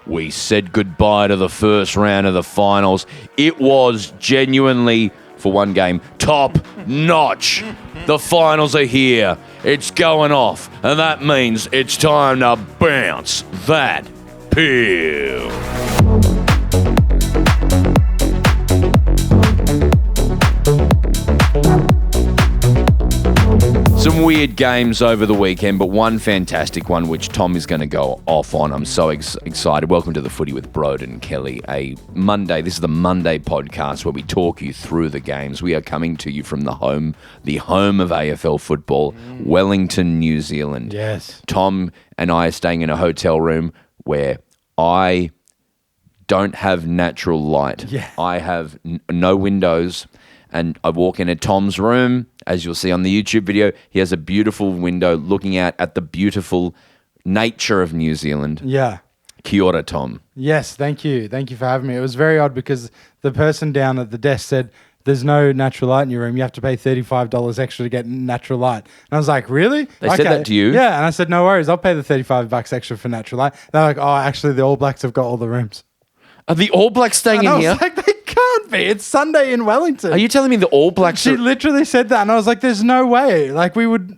we said goodbye to the first round of the finals. It was genuinely, for one game, top notch. The finals are here. It's going off, and that means it's time to bounce that pill. Some weird games over the weekend, but one fantastic one which Tom is going to go off on. I'm so excited. Welcome to the Footy with Broden Kelly. This is the Monday podcast where we talk you through the games. We are coming to you from the home of AFL football, Wellington, New Zealand. Yes. Tom and I are staying in a hotel room where I don't have natural light. Yeah. I have no windows. And I walk into Tom's room, as you'll see on the YouTube video. He has a beautiful window looking out at the beautiful nature of New Zealand. Yeah. Kia ora, Tom. Yes, thank you. Thank you for having me. It was very odd because the person down at the desk said, there's no natural light in your room. You have to pay $35 extra to get natural light. And I was like, really? They said that to you? Yeah. And I said, no worries. I'll pay the $35 extra for natural light. They're like, oh, actually, the All Blacks have got all the rooms. Are the All Blacks staying in here? I was like, they can't be. It's Sunday in Wellington. Are you telling me the All Blacks She literally said that. And I was like, there's no way. Like, we would,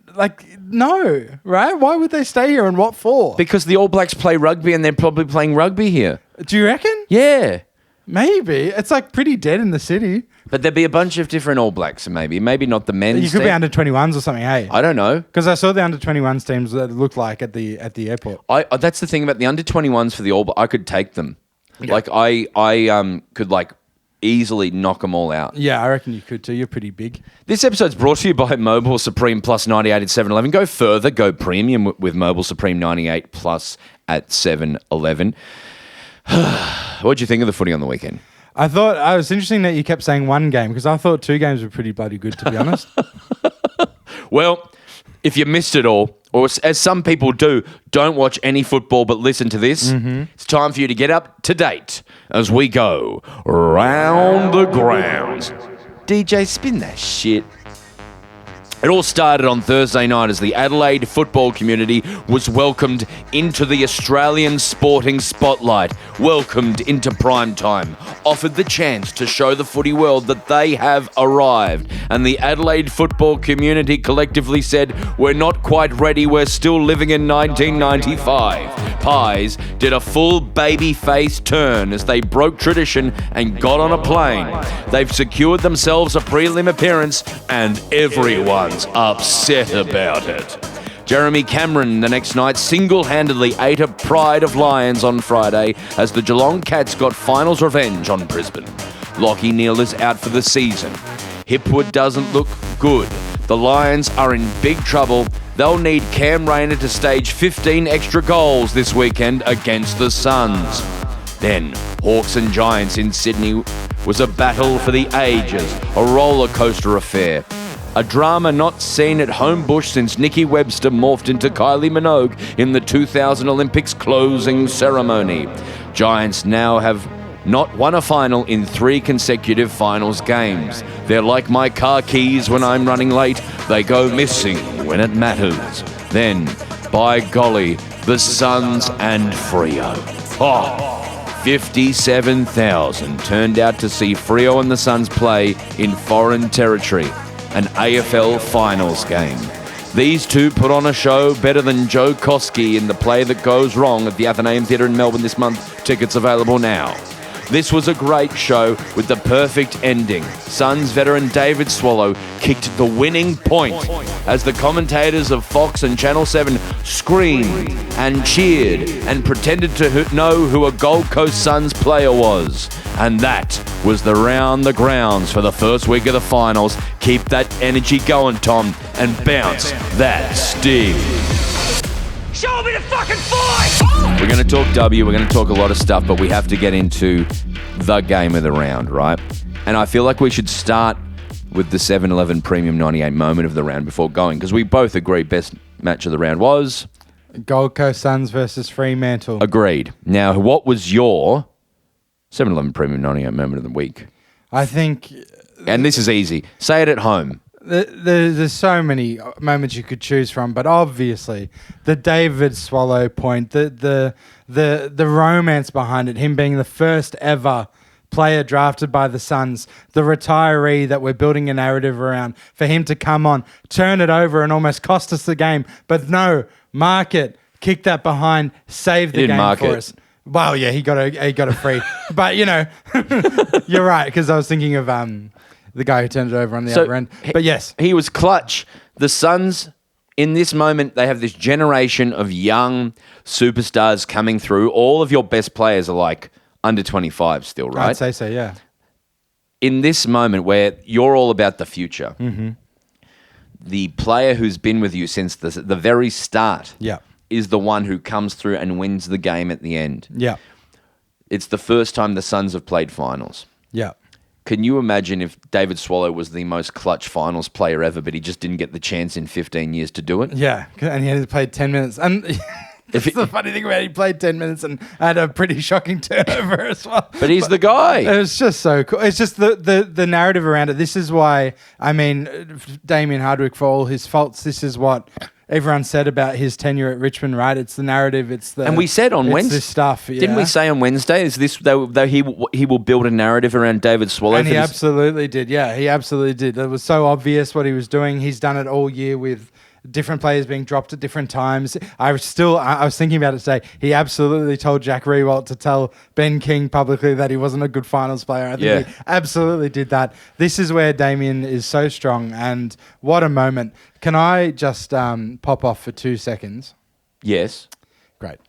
no, right? Why would they stay here and what for? Because the All Blacks play rugby and they're probably playing rugby here. Do you reckon? Yeah. Maybe. It's like pretty dead in the city. But there'd be a bunch of different All Blacks, maybe not the men's You could team. be under 21s or something, hey? I don't know. Because I saw the under 21s teams that looked like at the airport. That's the thing about the under 21s for the All Blacks. I could take them. Yeah. Like I could easily knock them all out. Yeah, I reckon you could too. You're pretty big. This episode's brought to you by Mobil Supreme Plus 98 at 7-Eleven. Go further, go premium with Mobil Supreme 98 Plus at 7-Eleven. What'd you think of the footy on the weekend? I thought it was interesting that you kept saying one game because I thought two games were pretty bloody good, to be honest. Well, if you missed it all, or as some people do, don't watch any football but listen to this. Mm-hmm. It's time for you to get up to date as we go round the grounds. DJ, spin that shit. It all started on Thursday night as the Adelaide football community was welcomed into the Australian sporting spotlight, welcomed into prime time, offered the chance to show the footy world that they have arrived. And the Adelaide football community collectively said, we're not quite ready, we're still living in 1995. Pies did a full baby-face turn as they broke tradition and got on a plane. They've secured themselves a prelim appearance and everyone's upset about it. Jeremy Cameron the next night single-handedly ate a pride of Lions on Friday as the Geelong Cats got finals revenge on Brisbane. Lachie Neale is out for the season. Hipwood doesn't look good. The Lions are in big trouble. They'll need Cam Rayner to stage 15 extra goals this weekend against the Suns. Then, Hawks and Giants in Sydney was a battle for the ages, a roller coaster affair. A drama not seen at Homebush since Nikki Webster morphed into Kylie Minogue in the 2000 Olympics closing ceremony. Giants now have not won a final in 3 consecutive finals games. They're like my car keys when I'm running late. They go missing when it matters. Then, by golly, the Suns and Freo. 57,000 turned out to see Freo and the Suns play in foreign territory. An AFL finals game. These two put on a show better than Joe Koski in The Play That Goes Wrong at the Athenaeum Theatre in Melbourne this month. Tickets available now. This was a great show with the perfect ending. Suns veteran David Swallow kicked the winning point as the commentators of Fox and Channel 7 screamed and cheered and pretended to know who a Gold Coast Suns player was. And that was the round the grounds for the first week of the finals. Keep that energy going, Tom, and bounce that sting. Show me the fucking fight! We're going to talk W, we're going to talk a lot of stuff, but we have to get into the game of the round, right? And I feel like we should start with the 7-Eleven Premium 98 moment of the round before going, because we both agree best match of the round was... Gold Coast Suns versus Fremantle. Agreed. Now, what was your 7-Eleven Premium 98 moment of the week? I think... And this is easy. Say it at home. There's so many moments you could choose from, but obviously the David Swallow point, the romance behind it, him being the first ever player drafted by the Suns, the retiree that we're building a narrative around, for him to come on, turn it over and almost cost us the game, but no, mark it, kick that behind, save the game for us. Well, yeah, he got a free, but you know, you're right, because I was thinking of the guy who turned it over on the other end. But yes, he was clutch. The Suns, in this moment, they have this generation of young superstars coming through. All of your best players are like under 25 still, right? I'd say so, yeah. In this moment where you're all about the future, the player who's been with you since the very start is the one who comes through and wins the game at the end. Yeah. It's the first time the Suns have played finals. Yeah. Can you imagine if David Swallow was the most clutch finals player ever, but he just didn't get the chance in 15 years to do it? Yeah, and he had played 10 minutes. And that's the funny thing about it. He played 10 minutes and had a pretty shocking turnover as well. But he's the guy. It was just so cool. It's just the narrative around it. This is why, I mean, Damien Hardwick, for all his faults, this is what everyone said about his tenure at Richmond, right? It's the narrative. It's the and we said on Wednesday, this stuff. Yeah? Didn't we say on Wednesday? Is this though he will build a narrative around David Swallow? And he absolutely did. Yeah, he absolutely did. It was so obvious what he was doing. He's done it all year with different players being dropped at different times. I was thinking about it today. He absolutely told Jack Riewoldt to tell Ben King publicly that he wasn't a good finals player. I think he absolutely did that. This is where Damien is so strong, and what a moment. Can I just pop off for 2 seconds? Yes. Great.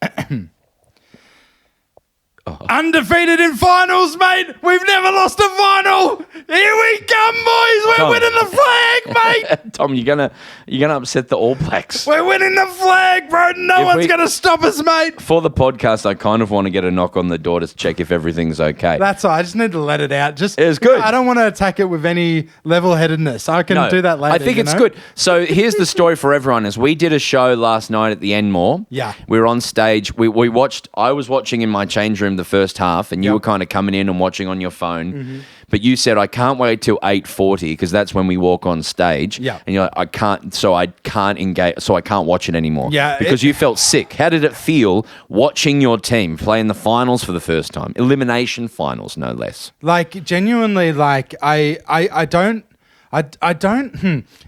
Undefeated in finals, mate. We've never lost a final. Here we come, boys. We're winning the flag, mate. Tom, you're gonna upset the All Blacks. We're winning the flag, bro. No one's gonna stop us, mate. For the podcast, I kind of want to get a knock on the door to check if everything's okay. That's all. I just need to let it out. It's good. I don't want to attack it with any level-headedness. I can do that later. I think it's good. So here's the story for everyone: is we did a show last night at the Enmore. Yeah. We were on stage. We watched. I was watching in my change room the first half, and you were kind of coming in and watching on your phone. Mm-hmm. But you said, I can't wait till 8:40 because that's when we walk on stage. Yeah. And you're like, I can't engage, so I can't watch it anymore. Yeah. Because you felt sick. How did it feel watching your team play in the finals for the first time? Elimination finals, no less. Like, genuinely, like, I don't...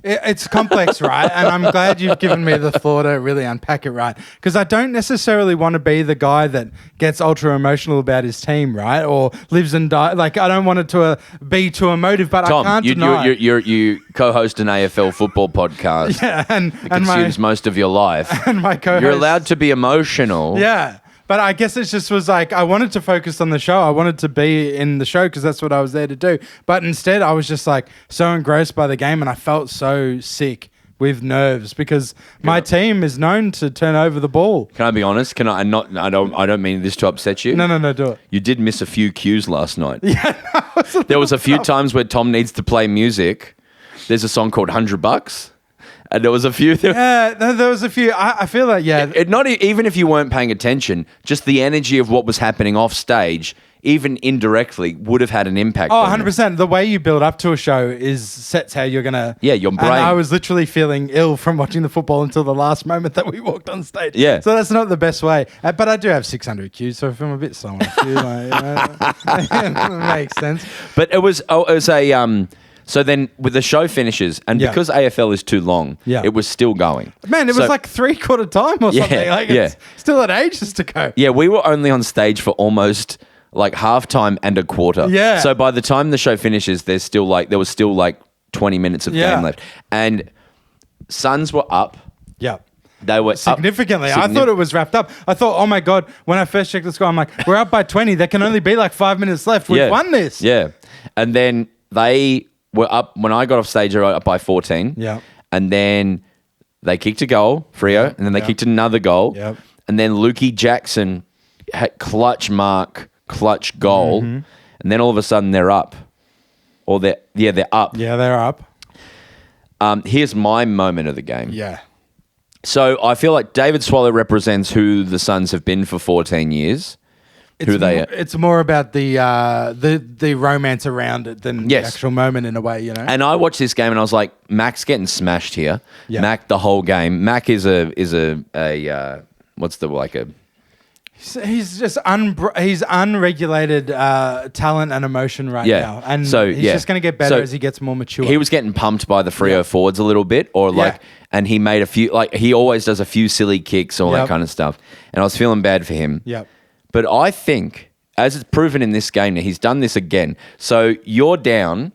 It's complex, right? And I'm glad you've given me the floor to really unpack it, right? Because I don't necessarily want to be the guy that gets ultra emotional about his team, right? Or lives and dies. Like, I don't want it to be too emotive, but Tom, I can't deny. you co-host an AFL football podcast. Yeah, and consumes most of your life. And my co-host. You're allowed to be emotional. Yeah. But I guess it just was like, I wanted to focus on the show. I wanted to be in the show because that's what I was there to do. But instead, I was just like so engrossed by the game, and I felt so sick with nerves because my team is known to turn over the ball. Can I be honest? Can I not? I don't mean this to upset you. No, do it. You did miss a few cues last night. Yeah, there was a few times where Tom needs to play music. There's a song called $100. And there was a few. There was a few. I feel like, even if you weren't paying attention, just the energy of what was happening off stage, even indirectly, would have had an impact. 100%. The way you build up to a show sets how you're gonna. Yeah, your brain. And I was literally feeling ill from watching the football until the last moment that we walked on stage. Yeah. So that's not the best way. But I do have 600 cues, so if I'm a bit slow on a few, it makes sense. But it was a. So then with the show finishes, and because AFL is too long, it was still going. Man, it was like 3/4 time or something. Like it's still at ages to go. Yeah, we were only on stage for almost like halftime and a quarter. Yeah. So by the time the show finishes, there was still like 20 minutes of game left. And Suns were up. Yeah. They were significantly. I thought it was wrapped up. I thought, oh my God, when I first checked the score, I'm like, we're up by 20. There can only be like 5 minutes left. We've won this. Yeah. And then they were up, when I got off stage, they were up by 14. Yeah. And then they kicked a goal, Freo, and then they kicked another goal. Yep. And then Lukey Jackson had clutch goal. Mm-hmm. And then all of a sudden they're up. Or they're up. Yeah, they're up. Here's my moment of the game. Yeah. So I feel like David Swallow represents who the Suns have been for 14 years. It's more about the romance around it than the actual moment in a way, you know. And I watched this game and I was like, Mac's getting smashed here. Yeah. Mac the whole game. Mac is a what's the like a. He's just he's unregulated talent and emotion right now, and so he's just going to get better as he gets more mature. He was getting pumped by the Freo forwards a little bit, and he made a few he always does a few silly kicks, all that kind of stuff, and I was feeling bad for him. Yep. But I think, as it's proven in this game, now he's done this again. So you're down.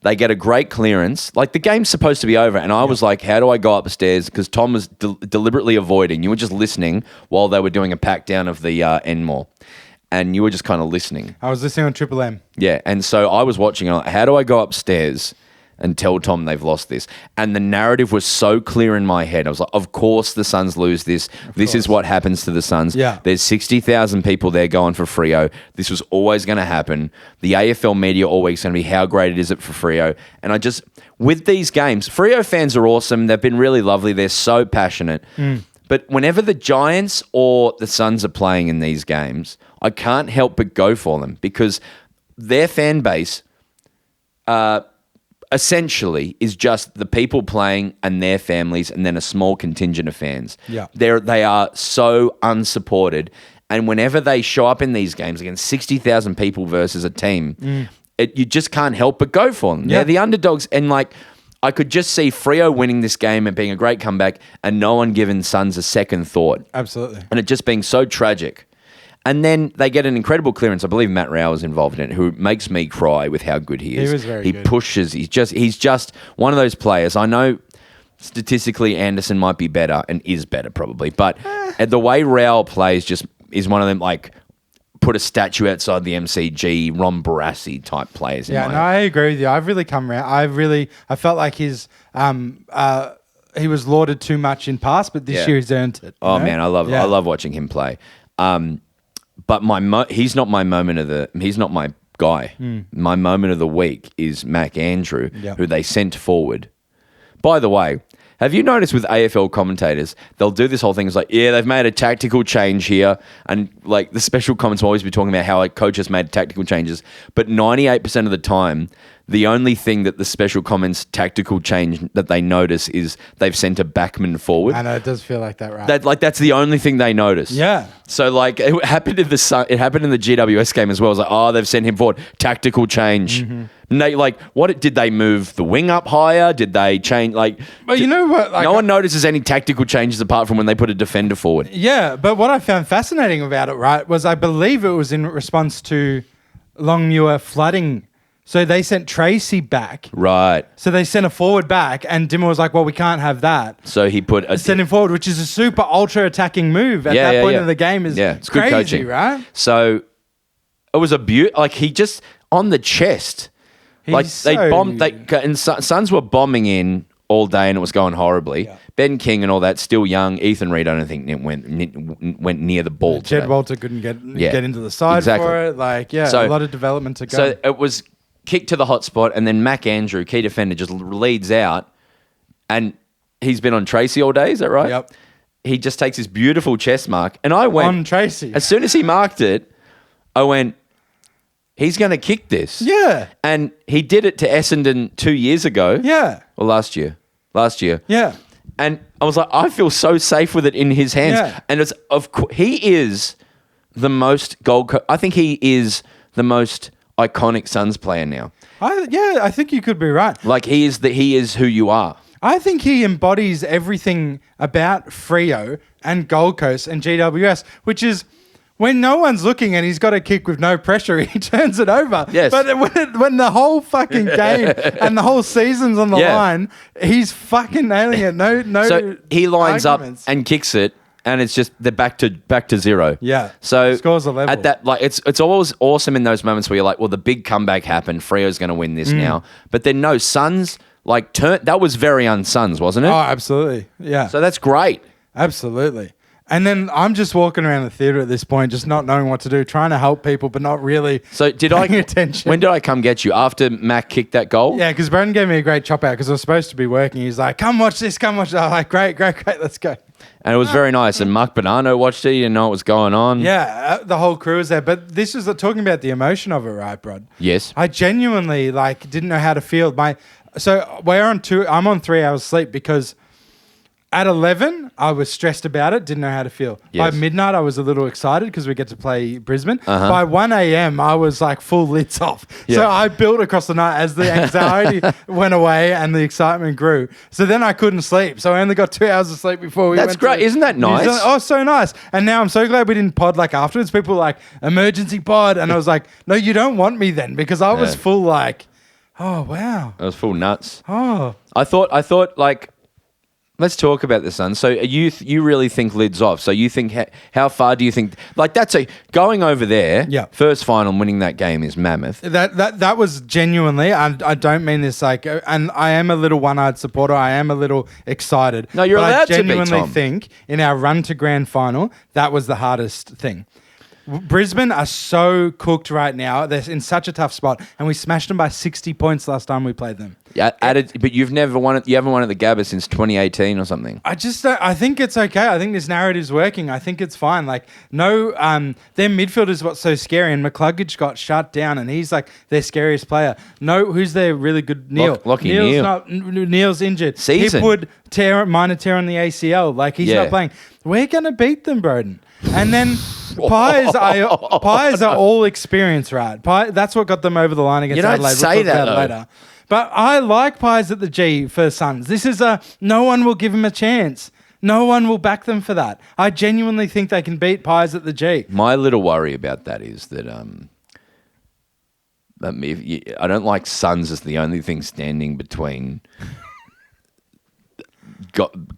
They get a great clearance. Like, the game's supposed to be over. And I was like, how do I go upstairs? Because Tom was deliberately avoiding. You were just listening while they were doing a pack down of the Enmore. And you were just kind of listening. I was listening on Triple M. Yeah. And so I was watching. And I'm like, how do I go upstairs and tell Tom they've lost this? And the narrative was so clear in my head. I was like, of course the Suns lose this. This is what happens to the Suns. Yeah. There's 60,000 people there going for Freo. This was always going to happen. The AFL media always going to be, how great is it for Freo? And I just, with these games, Freo fans are awesome. They've been really lovely. They're so passionate. But whenever the Giants or the Suns are playing in these games, I can't help but go for them because their fan base, essentially is just the people playing and their families and then a small contingent of fans. Yeah. They are so unsupported. And whenever they show up in these games against 60,000 people versus a team, you just can't help but go for them. Yeah. They're the underdogs. And like, I could just see Freo winning this game and being a great comeback and no one giving Suns a second thought. Absolutely. And it just being so tragic. And then they get an incredible clearance. I believe Matt Rao is involved in it, who makes me cry with how good he is. He was very good. He pushes. He's just one of those players. I know statistically Anderson might be better and is better probably, but the way Rao plays just is one of them, like, put a statue outside the MCG, Ron Barassi type players. I agree with you. I've really come around. I felt like his he was lauded too much in past, but this year he's earned it. Oh man, I love watching him play. But he's not my moment of he's not my guy. My moment of the week is Mac Andrew, who they sent forward. By the way, have you noticed with AFL commentators, they'll do this whole thing. It's like, yeah, they've made a tactical change here. And like the special comments will always be talking about how like coaches made tactical changes. But 98% of the time, the only thing that the special comments tactical change that they notice is they've sent a backman forward. I know, it does feel like that, right? That's the only thing they notice. Yeah. So like it happened in the GWS game as well. It was like, oh, they've sent him forward. Tactical change. And they, like, what did they move the wing up higher? Did they change But you know what? Like, no one notices any tactical changes apart from when they put a defender forward. Yeah, but what I found fascinating about it, right, was I believe it was in response to Longmuir flooding. So they sent Tracy back. Right. So they sent a forward back, and Dimmer was like, well, we can't have that. So he put sent him forward, which is a super ultra attacking move at that point in the game. It's crazy, good coaching, right? So it was a like he just on the chest. They bombed. And Suns were bombing in all day, and it was going horribly. Yeah. Ben King and all that, still young. Ethan Reed, I don't think went near the ball. Jed Walter couldn't get into the side for it. So, a lot of development to go. So it was kick to the hot spot, and then Mac Andrew, key defender, just leads out, and he's been on Tracy all day. Is that right? Yep. He just takes this beautiful chest mark, and I went on Tracy. As soon as he marked it, I went, he's going to kick this. Yeah. And he did it to Essendon 2 years ago. Yeah. Or last year. Yeah. And I was like, I feel so safe with it in his hands. Yeah. And it's he is the most I think he is the most iconic Suns player now. I think you could be right. Like he is who you are. I think he embodies everything about Freo and Gold Coast and GWS, which is when no one's looking and he's got a kick with no pressure, he turns it over. Yes. But when the whole fucking game and the whole season's on the line, he's fucking nailing it. No. So he lines arguments. Up and kicks it, and it's just they're back to zero. Yeah. So scores a level. At that, like it's always awesome in those moments where you're like, well, the big comeback happened. Freo's going to win this now. But then no, Suns that was very un-Suns, wasn't it? Oh, absolutely. Yeah. So that's great. Absolutely. And then I'm just walking around the theatre at this point, just not knowing what to do, trying to help people, but not really paying attention. When did I come get you? After Mac kicked that goal? Yeah, because Broden gave me a great chop out because I was supposed to be working. He's like, come watch this, come watch that. I'm like, great, let's go. And it was very nice. And Mark Bonanno watched it. He didn't know what was going on. Yeah, the whole crew was there. But this is talking about the emotion of it, right, Brod? Yes. I genuinely didn't know how to feel. So I'm on 3 hours sleep because at 11 I was stressed about it, didn't know how to feel. Yes. By midnight I was a little excited because we get to play Brisbane. By 1 a.m. I was like full lids off. Yeah. So I built across the night as the anxiety went away and the excitement grew. So then I couldn't sleep. So I only got 2 hours of sleep before we That's went great. Isn't that New nice? Zealand. Oh, so nice. And now I'm so glad we didn't pod afterwards. People were like, emergency pod. And I was like, no, you don't want me then because I was full oh, wow. I was full nuts. Oh. I thought let's talk about this, son. So you really think lids off. So you think, how far do you think, that's going over there, first final and winning that game is mammoth. That was genuinely, I don't mean this and I am a little one-eyed supporter. I am a little excited. No, you're allowed to be, Tom. I genuinely think in our run to grand final, that was the hardest thing. Brisbane are so cooked right now. They're in such a tough spot, and we smashed them by 60 points last time we played them. Yeah, but you've never won it. You haven't won at the Gabba since 2018 or something. I think it's okay. I think this narrative's working. I think it's fine. Their midfield is what's so scary, and McCluggage got shut down, and he's their scariest player. No, who's their really good? Neil. Neil's injured. Season. Hipwood minor tear on the ACL. He's not playing. We're gonna beat them, Broden. And then Pies are all experience, right? That's what got them over the line against You don't Adelaide. say We'll talk that, about it though. later. But I like Pies at the G for Suns. This is no one will give him a chance. No one will back them for that. I genuinely think they can beat Pies at the G. My little worry about that is that I don't like Suns as the only thing standing between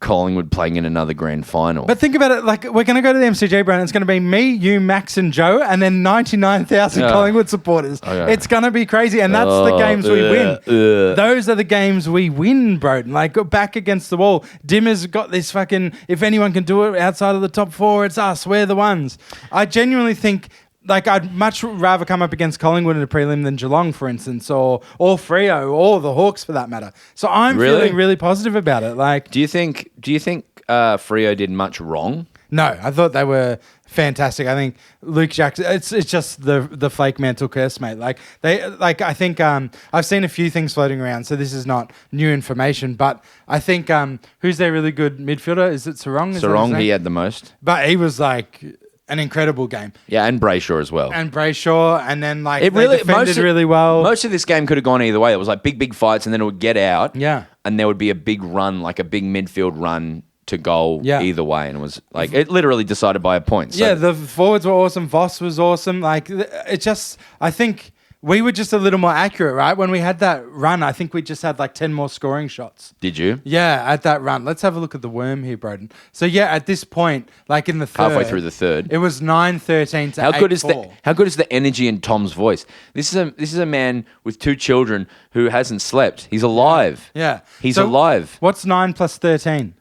Collingwood playing in another grand final. But think about it, we're going to go to the MCG, Brandon. It's going to be me, you, Max and Joe, and then 99,000 Collingwood supporters. Okay. It's going to be crazy, and that's the games we win. Those are the games we win, Broden. Go back against the wall. Dimmer's got this if anyone can do it outside of the top four, it's us. We're the ones. I genuinely think... I'd much rather come up against Collingwood in a prelim than Geelong, for instance, or Freo, or the Hawks, for that matter. So I'm feeling really positive about it. Do you think Freo did much wrong? No, I thought they were fantastic. I think Luke Jackson. It's just the flake mantle curse, mate. I think I've seen a few things floating around, so this is not new information. But I think who's their really good midfielder? Is it Sarong? Sarong, he had the most, but he was an incredible game. Yeah, and Brayshaw as well. And Brayshaw, and then it really defended really well. Most of this game could have gone either way. It was big fights, and then it would get out. Yeah. And there would be a big run, a big midfield run to goal either way. And it was it literally decided by a point. So. Yeah, the forwards were awesome. Voss was awesome. I think we were just a little more accurate, right? When we had that run, I think we just had 10 more scoring shots. Did you? Yeah, at that run. Let's have a look at the worm here, Broden. So yeah, at this point, in the third, halfway through the third, it was 9-13 to 8-4. How good is the energy in Tom's voice? This is a man with 2 children who hasn't slept. He's alive. Yeah, he's alive. What's 9 plus 13?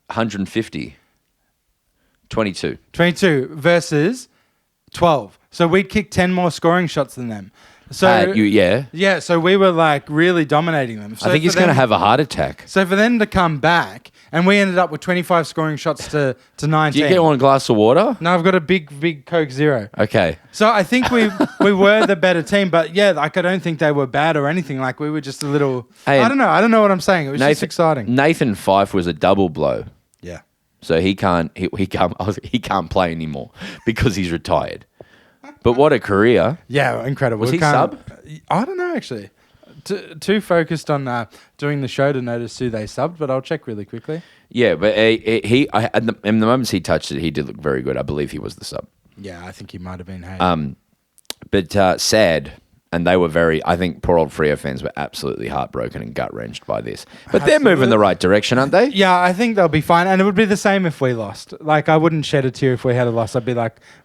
150. 22. 22 versus 12. So we'd kicked 10 more scoring shots than them. So yeah. So we were really dominating them. So I think he's going to have a heart attack. So for them to come back, and we ended up with 25 scoring shots to 19. Do you get one glass of water? No, I've got a big Coke Zero. Okay. So I think we were the better team, but yeah, I don't think they were bad or anything. We were just a little. Hey, I don't know what I'm saying. It was just exciting. Nathan Fife was a double blow. Yeah. So he can't play anymore because he's retired. But what a career. Yeah, incredible. Was he sub? I don't know, actually. Too focused on doing the show to notice who they subbed, but I'll check really quickly. Yeah, but in the moments he touched it, he did look very good. I believe he was the sub. Yeah, I think he might have been. Hey. But sad. And they were I think poor old Freo fans were absolutely heartbroken and gut-wrenched by this. But they're moving the right direction, aren't they? Yeah, I think they'll be fine. And it would be the same if we lost. I wouldn't shed a tear if we had a loss. I'd be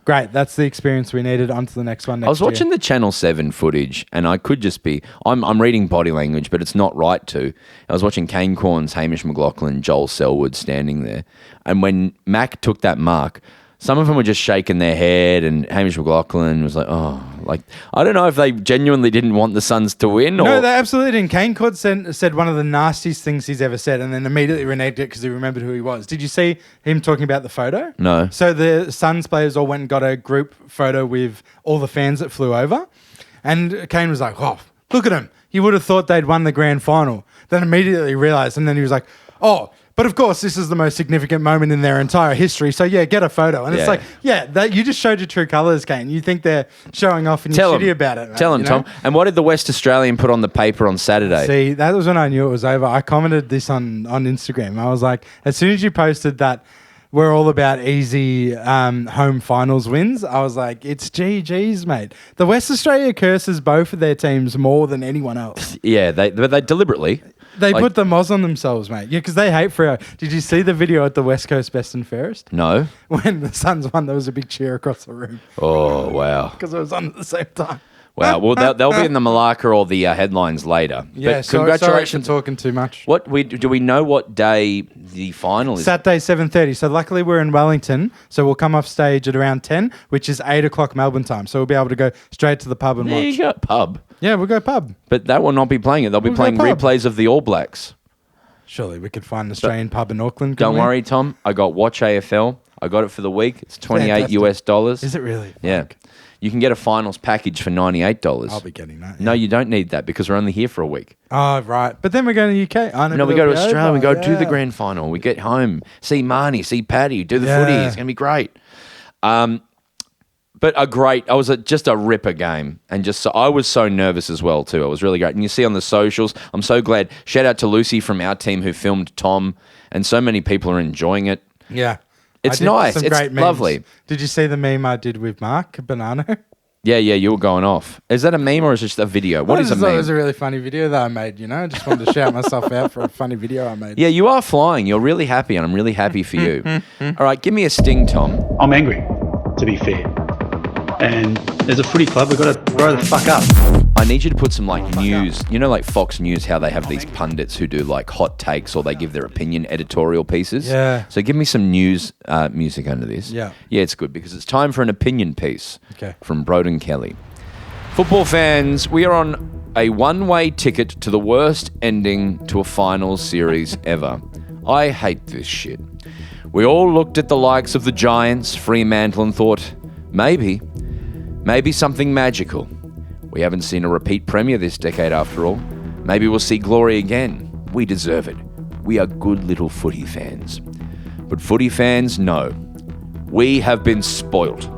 great, that's the experience we needed. On to the next one next I was watching the Channel 7 footage, and I could just be... I'm reading body language, but it's not right to. I was watching Kane Corns, Hamish McLaughlin, Joel Selwood standing there. And when Mac took that mark... Some of them were just shaking their head, and Hamish McLaughlin was like, oh, Like, I don't know if they genuinely didn't want the Suns to win or... No, they absolutely didn't. Kane Court said one of the nastiest things he's ever said and then immediately reneged it because he remembered who he was. Did you see him talking about the photo? No. So the Suns players all went and got a group photo with all the fans that flew over. And Kane was like, oh, look at him. You would have thought they'd won the grand final. Then immediately realised, and then he was like, oh, but of course this is the most significant moment in their entire history. So yeah, get a photo. And it's like, you just showed your true colours, Kane. You think they're showing off and you're shitty about it. Mate, Tell him, Tom. And what did the West Australian put on the paper on Saturday? See, that was when I knew it was over. I commented this on Instagram. I was like, as soon as you posted that we're all about easy home finals wins, I was like, it's GG's, mate. The West Australia curses both of their teams more than anyone else. Yeah, they deliberately... They put the moz on themselves, mate. Yeah, because they hate Freo. Did you see the video at the West Coast Best and Fairest? No. When the Suns won, there was a big cheer across the room. Oh, wow. Because it was on at the same time. Wow. Well, they'll be in the Malacca or the headlines later. Yeah, but congratulations. Sorry for talking too much. Do we know what day the final is? Saturday, 7:30. So luckily we're in Wellington, so we'll come off stage at around 10, which is 8 o'clock Melbourne time. So we'll be able to go straight to the pub and There watch. you go. Pub. Yeah, we'll go pub. But that will not be playing it. They'll be We'll playing go pub. replays of the All Blacks. Surely we could find an Australian pub in Auckland. Don't couldn't we? worry, Tom. I got Watch AFL. I got it for the week. It's $28 Fantastic. US. Is it really? Yeah. Fuck. You can get a finals package for $98. I'll be getting that. No, you don't need that because we're only here for a week. Oh, right. But then we're going to UK. I know, No, but we go to it'll be Australia. over. We go do the Yeah. grand final. We get home, see Marnie, see Paddy, do the Yeah. footy. It's going to be great. But I was just a ripper game. And I was so nervous as well, too. It was really great. And you see on the socials, I'm so glad. Shout out to Lucy from our team who filmed Tom. And so many people are enjoying it. Yeah. It's I did nice. some It's great memes. lovely. Did you see the meme I did with Mark Bonanno? Yeah, you were going off. Is that a meme or is it just a video? What is a It meme? was a really funny video that I made, you know? I just wanted to shout myself out for a funny video I made. Yeah, you are flying. You're really happy, and I'm really happy for you. All right, give me a sting, Tom. I'm angry, to be fair. And there's a footy club, we've got to grow the fuck up. I need you to put some news. You know, like Fox News, how they have these pundits who do like hot takes or they give their opinion editorial pieces. Yeah. So give me some news music under this. Yeah. Yeah, it's good because it's time for an opinion piece. Okay. From Broden Kelly. Football fans, we are on a one-way ticket to the worst ending to a finals series ever. I hate this shit. We all looked at the likes of the Giants, Fremantle, and thought, maybe something magical. We haven't seen a repeat premiere this decade after all. Maybe we'll see glory again. We deserve it. We are good little footy fans. But footy fans, no. We have been spoilt.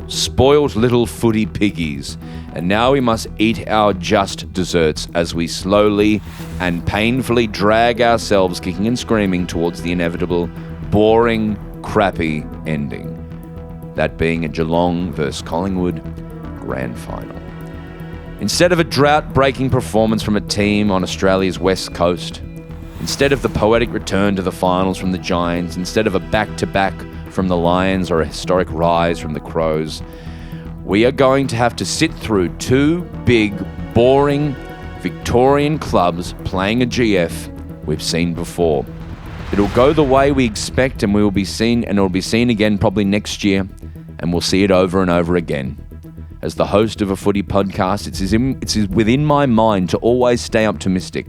Spoiled little footy piggies. And now we must eat our just desserts as we slowly and painfully drag ourselves kicking and screaming towards the inevitable, boring, crappy ending. That being a Geelong vs Collingwood grand final. Instead of a drought-breaking performance from a team on Australia's west coast, instead of the poetic return to the finals from the Giants, instead of a back-to-back from the Lions or a historic rise from the Crows, we are going to have to sit through two big, boring Victorian clubs playing a GF we've seen before. It'll go the way we expect and it'll be seen again probably next year, and we'll see it over and over again. As the host of a footy podcast, it's within my mind to always stay optimistic,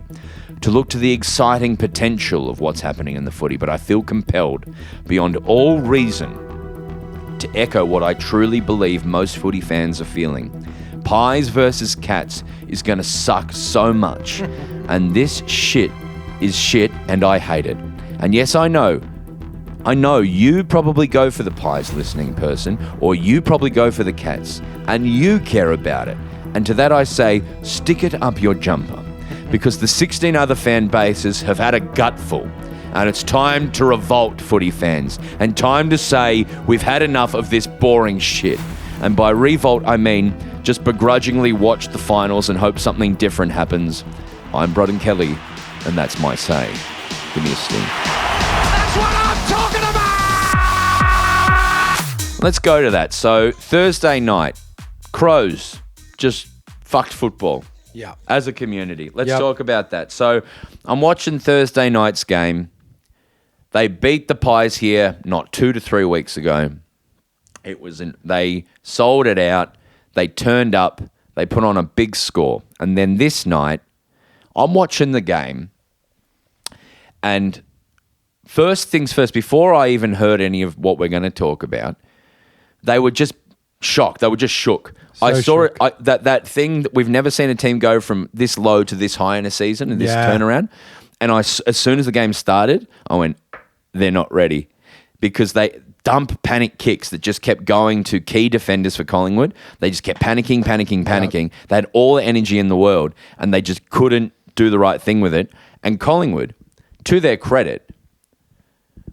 to look to the exciting potential of what's happening in the footy, but I feel compelled, beyond all reason, to echo what I truly believe most footy fans are feeling. Pies versus Cats is going to suck so much, and this shit is shit, and I hate it. And yes, I know you probably go for the Pies, listening person, or you probably go for the Cats, and you care about it. And to that I say, stick it up your jumper, because the 16 other fan bases have had a gutful, and it's time to revolt, footy fans, and time to say we've had enough of this boring shit. And by revolt, I mean just begrudgingly watch the finals and hope something different happens. I'm Broden Kelly, and that's my say. Give me a sting. That's what I'm talking about! Let's go to that. So, Thursday night, Crows just fucked football. Yeah. As a community. Let's Yep. talk about that. So, I'm watching Thursday night's game. They beat the Pies here not 2 to 3 weeks ago. They sold it out. They turned up. They put on a big score. And then this night, I'm watching the game. And first things first, before I even heard any of what we're going to talk about, they were just shocked. They were just shook. I saw shook. it, that thing that we've never seen a team go from this low to this high in a season, and this turnaround. And as soon as the game started, I went, they're not ready. Because they dump panic kicks that just kept going to key defenders for Collingwood. They just kept panicking. Yep. They had all the energy in the world, and they just couldn't do the right thing with it. And Collingwood, to their credit,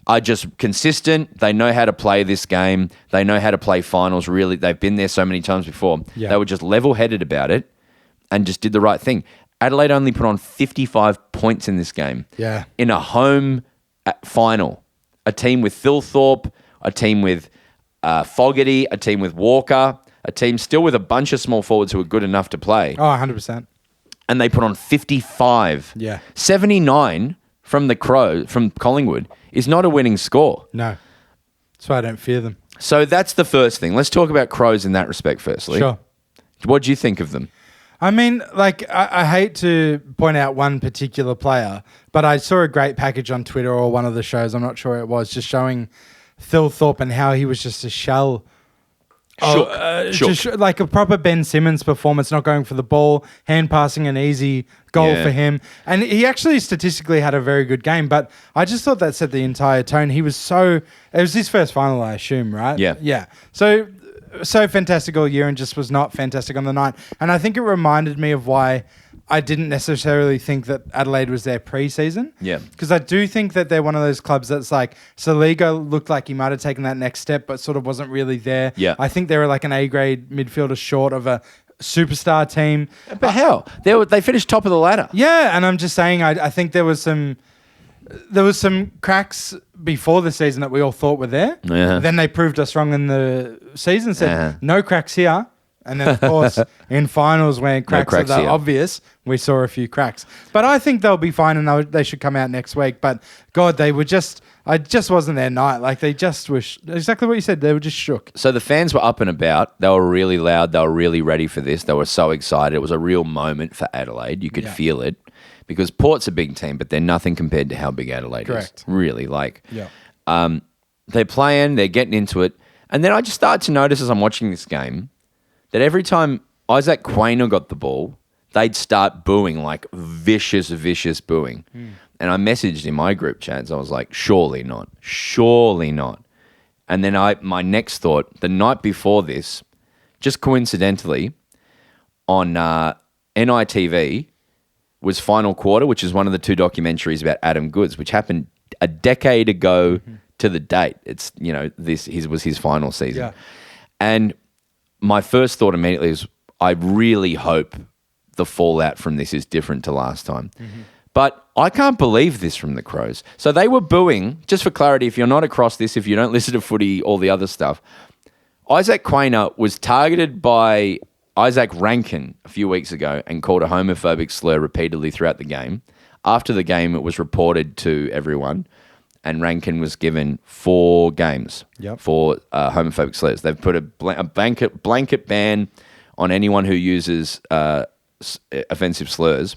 are just consistent. They know how to play this game. They know how to play finals, really. They've been there so many times before. Yeah. They were just level-headed about it and just did the right thing. Adelaide only put on 55 points in this game. Yeah. In a home final. A team with Phil Thorpe, a team with Fogarty, a team with Walker, a team still with a bunch of small forwards who are good enough to play. Oh, 100%. And they put on 55. Yeah. 79 from Collingwood is not a winning score. No. That's why I don't fear them. So that's the first thing. Let's talk about Crows in that respect firstly. Sure. What do you think of them? I mean, like, I hate to point out one particular player, but I saw a great package on Twitter or one of the shows, I'm not sure it was, just showing Phil Thorpe and how he was just a shell. Shook. Just like a proper Ben Simmons performance, not going for the ball, hand passing an easy goal for him. And he actually statistically had a very good game, but I just thought that set the entire tone. It was his first final, I assume, right? Yeah. Yeah. So fantastic all year and just was not fantastic on the night. And I think it reminded me of why I didn't necessarily think that Adelaide was their pre-season. Yeah. Because I do think that they're one of those clubs that's like, Saligo looked like he might have taken that next step, but sort of wasn't really there. Yeah. I think they were like an A-grade midfielder short of a superstar team. But hell, they finished top of the ladder. Yeah, and I'm just saying, I think there was some cracks before the season that we all thought were there. Yeah. Then they proved us wrong in the season, said no cracks here. And then, of course, in finals when cracks are that obvious, we saw a few cracks. But I think they'll be fine and they should come out next week. But, God, I just wasn't their night. Like, they just were, exactly what you said, they were just shook. So the fans were up and about. They were really loud. They were really ready for this. They were so excited. It was a real moment for Adelaide. You could feel it. Because Port's a big team, but they're nothing compared to how big Adelaide is. Really, they're playing, they're getting into it. And then I just started to notice as I'm watching this game that every time Isaac Quaynor got the ball, they'd start booing, like vicious booing. And I messaged in my group chats, I was like, surely not. And then my next thought, the night before this, just coincidentally, on NITV, was Final Quarter, which is one of the two documentaries about Adam Goodes, which happened a decade ago to the date. It's, was his final season. Yeah. And my first thought immediately is, I really hope the fallout from this is different to last time. But I can't believe this from the Crows. So they were booing, just for clarity, if you're not across this, if you don't listen to footy, all the other stuff, Isaac Quaynor was targeted by Isaac Rankin a few weeks ago and called a homophobic slur repeatedly throughout the game. After the game, it was reported to everyone, and Rankin was given 4 games for homophobic slurs. They've put a blanket ban on anyone who uses offensive slurs.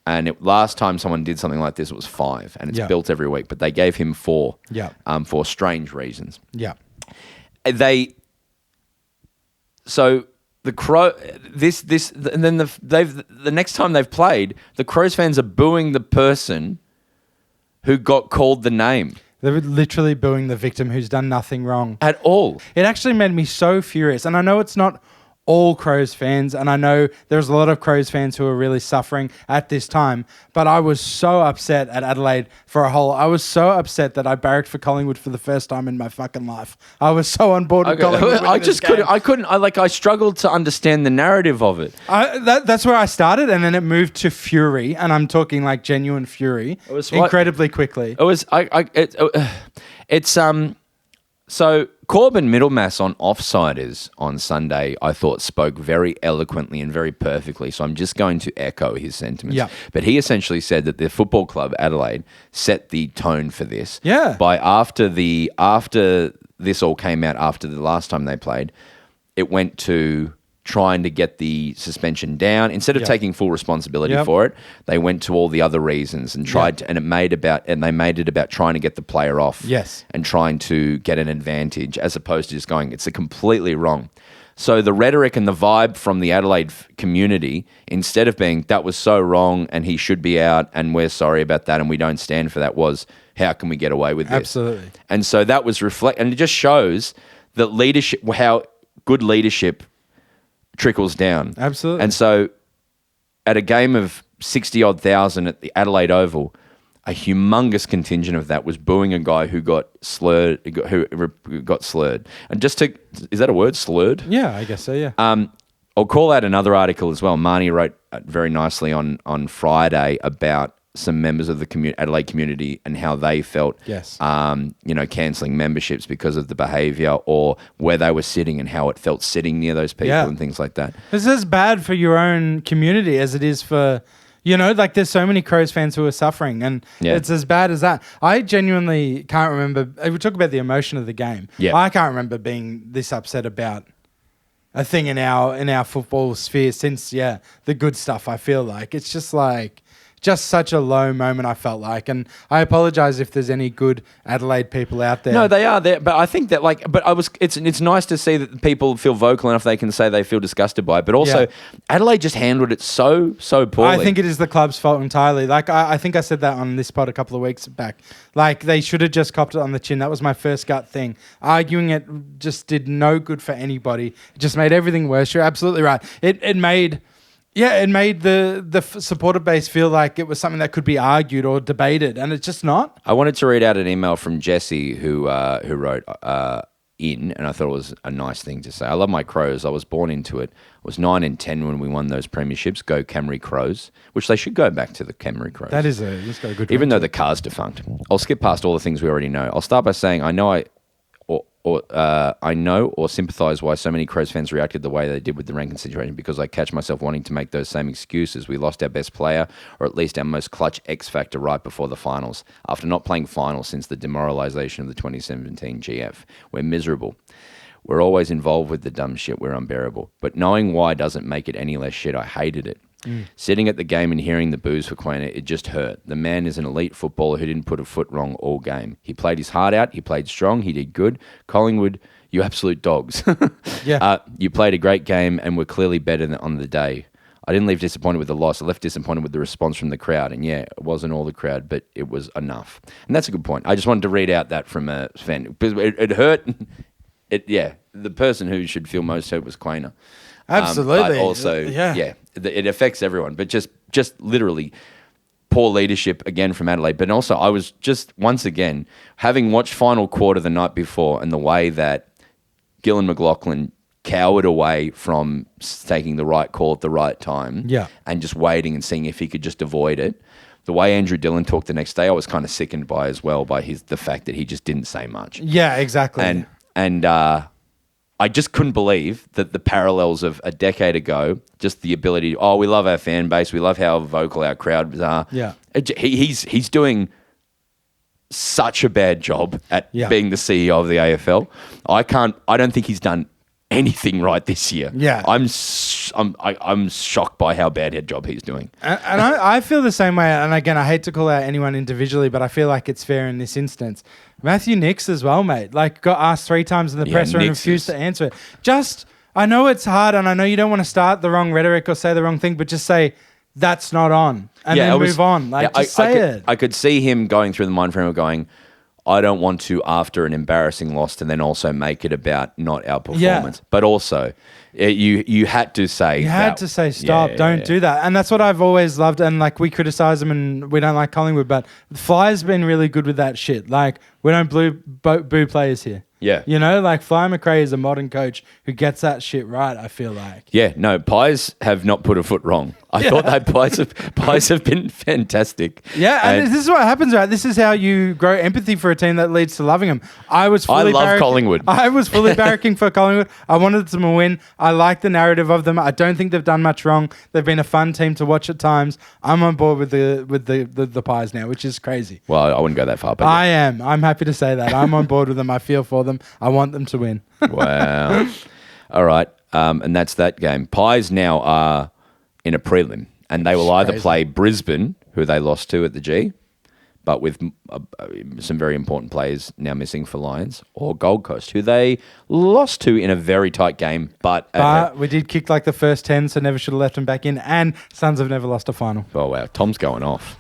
And last time someone did something like this, it was 5, and it's built every week. But they gave him 4 for strange reasons. Yeah. The Crow, and then the next time they've played, the Crows fans are booing the person who got called the name. They're literally booing the victim who's done nothing wrong at all. It actually made me so furious, and I know it's not all Crows fans, and I know there's a lot of Crows fans who are really suffering at this time, but I was so upset at Adelaide I was so upset that I barracked for Collingwood for the first time in my fucking life. I was so on board with Collingwood. I struggled to understand the narrative of it. That's where I started, and then it moved to fury, and I'm talking like genuine fury, incredibly quickly. So Corbin Middlemass on Offsiders on Sunday, I thought spoke very eloquently and very perfectly. So I'm just going to echo his sentiments. Yeah. But he essentially said that the football club Adelaide set the tone for this. Yeah. By after this all came out after the last time they played, it went to trying to get the suspension down. Instead of taking full responsibility for it, they went to all the other reasons and tried to, and they made it about trying to get the player off. Yes. And trying to get an advantage as opposed to just going, it's completely wrong. So the rhetoric and the vibe from the Adelaide community, instead of being, that was so wrong and he should be out and we're sorry about that and we don't stand for that, was, how can we get away with this? Absolutely. And so that was and it just shows that leadership, how good leadership trickles down. Absolutely. And so at a game of 60-odd thousand at the Adelaide Oval, a humongous contingent of that was booing a guy who got slurred. And just to, is that a word, slurred? Yeah, I guess so, yeah. I'll call out another article as well. Marnie wrote very nicely on Friday about some members of the Adelaide community and how they felt, cancelling memberships because of the behaviour or where they were sitting and how it felt sitting near those people and things like that. This is as bad for your own community as it is for... there's so many Crows fans who are suffering, and it's as bad as that. I genuinely can't remember. We talk about the emotion of the game. Yeah. I can't remember being this upset about a thing in our football sphere since the good stuff. I feel like it's just such a low moment, I felt like. And I apologise if there's any good Adelaide people out there. No, they are there. But I think that, it's nice to see that people feel vocal enough they can say they feel disgusted by it. But also, Adelaide just handled it so poorly. I think it is the club's fault entirely. I think I said that on this pod a couple of weeks back. They should have just copped it on the chin. That was my first gut thing. Arguing it just did no good for anybody. It just made everything worse. You're absolutely right. It made... Yeah, it made the supporter base feel like it was something that could be argued or debated, and it's just not. I wanted to read out an email from Jesse who wrote in, and I thought it was a nice thing to say. I love my Crows. I was born into it. I was 9 and 10 when we won those premierships. Go Camry Crows, which they should go back to the Camry Crows. That is just got a good. Even though the car's defunct. I'll skip past all the things we already know. I'll start by saying I know or sympathise why so many Crows fans reacted the way they did with the Rankin situation, because I catch myself wanting to make those same excuses. We lost our best player, or at least our most clutch X factor, right before the finals. After not playing finals since the demoralisation of the 2017 GF, we're miserable. We're always involved with the dumb shit. We're unbearable. But knowing why doesn't make it any less shit. I hated it. Sitting at the game and hearing the boos for Quainer, it just hurt. The man is an elite footballer who didn't put a foot wrong all game. He played his heart out. He played strong. He did good. Collingwood, you absolute dogs. You played a great game and were clearly better than on the day. I didn't leave disappointed with the loss. I left disappointed with the response from the crowd. And it wasn't all the crowd, but it was enough. And that's a good point. I just wanted to read out that from a fan. Because it hurt. The person who should feel most hurt was Quainer. Absolutely. But also, it affects everyone. But just literally poor leadership again from Adelaide. But also, I was just, once again, having watched final quarter the night before and the way that Gillan McLaughlin cowered away from taking the right call at the right time and just waiting and seeing if he could just avoid it. The way Andrew Dillon talked the next day, I was kind of sickened by as well, by the fact that he just didn't say much. Yeah, exactly. And I just couldn't believe that the parallels of a decade ago, just the ability, we love our fan base, we love how vocal our crowds are. Yeah. He's doing such a bad job at being the CEO of the AFL. I don't think he's done anything right this year. Yeah. I'm shocked by how bad a job he's doing. And I feel the same way. And again, I hate to call out anyone individually, but I feel like it's fair in this instance. Matthew Nicks as well, mate. Got asked 3 times in the presser and refused to answer it. I know it's hard, and I know you don't want to start the wrong rhetoric or say the wrong thing, but just say, that's not on. And then move on. Say it. I could see him going through the mind frame of going, I don't want to, after an embarrassing loss, to then also make it about not our performance. But also, you had to say... You had to say, stop, don't do that. And that's what I've always loved. And we criticise them and we don't like Collingwood, but Fly's been really good with that shit. We don't boo players here. Yeah. Fly McRae is a modern coach who gets that shit right, I feel like. Yeah, no, Pies have not put a foot wrong. I thought that Pies have been fantastic. Yeah, and this is what happens, right? This is how you grow empathy for a team that leads to loving them. I love Collingwood. I was fully barracking for Collingwood. I wanted them to win. I like the narrative of them. I don't think they've done much wrong. They've been a fun team to watch at times. I'm on board with the Pies now, which is crazy. Well, I wouldn't go that far, but I am. I'm happy to say that. I'm on board with them. I feel for them. I want them to win. Wow. All right. And that's that game. Pies now are in a prelim, and they will either play Brisbane, who they lost to at the G, but with some very important players now missing for Lions, or Gold Coast, who they lost to in a very tight game. But we did kick like the first 10, so never should have left them back in. And Suns have never lost a final. Oh, wow. Tom's going off.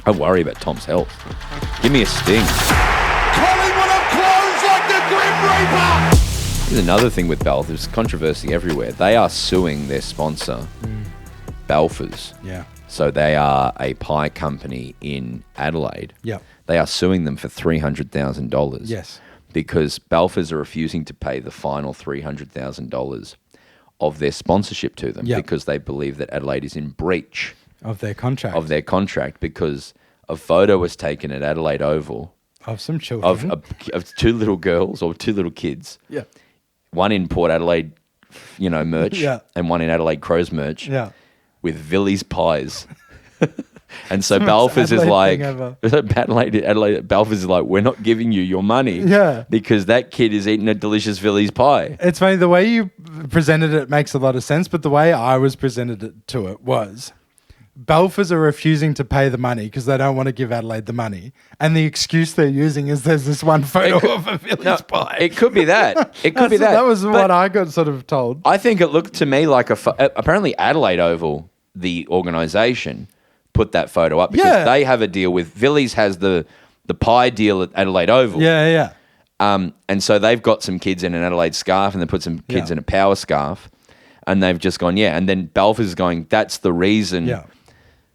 I worry about Tom's health. Give me a sting. Collingwood have closed like the Grim Reaper. There's another thing with Balfour. There's controversy everywhere. They are suing their sponsor, Balfour's. Yeah. So they are a pie company in Adelaide. Yeah. They are suing them for $300,000. Yes. Because Balfour's are refusing to pay the final $300,000 of their sponsorship to them because they believe that Adelaide is in breach Of their contract. Because a photo was taken at Adelaide Oval Of some children. of two little girls or two little kids. Yeah. One in Port Adelaide, merch, Yeah. and one in Adelaide Crows merch. Yeah. With Villies pies. And so It's the most Balfour's is like, Adelaide thing Adelaide, Balfour's is like, we're not giving you your money. Yeah. Because that kid is eating a delicious Villies pie. It's funny, the way you presented it makes a lot of sense, but the way I was presented to it was Balfour's are refusing to pay the money because they don't want to give Adelaide the money. And the excuse they're using is there's this one photo of a Villies pie. It could be that. It could be that. That was But what I got sort of told. I think it looked to me like apparently Adelaide Oval, the organisation, put that photo up because they have a deal with Villies has the pie deal at Adelaide Oval. Yeah. And so they've got some kids in an Adelaide scarf and they put some kids in a power scarf, and they've just gone and then Balfour's is going, that's the reason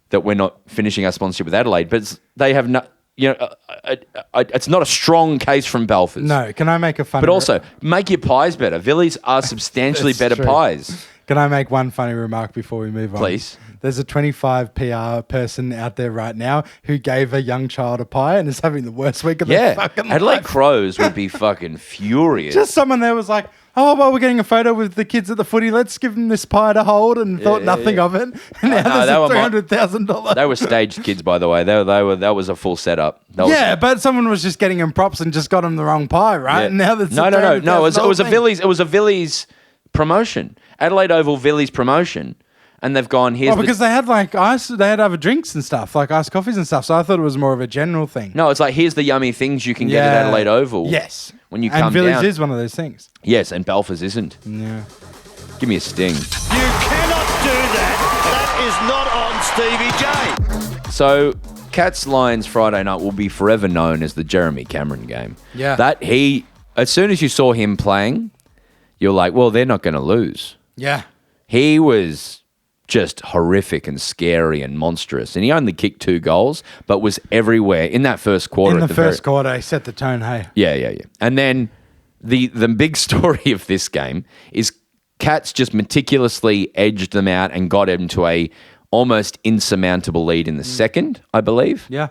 that we're not finishing our sponsorship with Adelaide, but they have not. It's not a strong case from Balfour's. No, can I make a funny... But also, make your pies better. Villies are substantially better true. pies. Can I make one funny remark before we move on? Please. There's a 25 PR person out there right now who gave a young child a pie and is having the worst week of their fucking Adelaide life. Crows would be fucking furious. Just someone there was like, oh, well, we're getting a photo with the kids at the footy. Let's give them this pie to hold, and thought nothing of it. And now there's a $300,000. They were staged kids, by the way. That was a full setup. But someone was just getting them props and just got them the wrong pie, right? Yeah. And now that's no. It was a thing. Villies. It was a Villies promotion. Adelaide Oval Villies promotion, and they've gone here. Because they had like ice, they had other drinks and stuff, like iced coffees and stuff. So I thought it was more of a general thing. No, it's like here's the yummy things you can get at Adelaide Oval. Yes. When you and come Villies down. is one of those things. Yes, and Balfour's isn't. Yeah. Give me a sting. You cannot do that. That is not on Stevie J. So, Cats Lions Friday night will be forever known as the Jeremy Cameron game. Yeah. As soon as you saw him playing, you're like, well, they're not going to lose. Yeah. He was just horrific and scary and monstrous. And he only kicked 2 goals, but was everywhere in that first quarter. In the first quarter, he set the tone, hey. Yeah. And then the big story of this game is Cats just meticulously edged them out and got him to a almost insurmountable lead in the second, I believe. Yeah.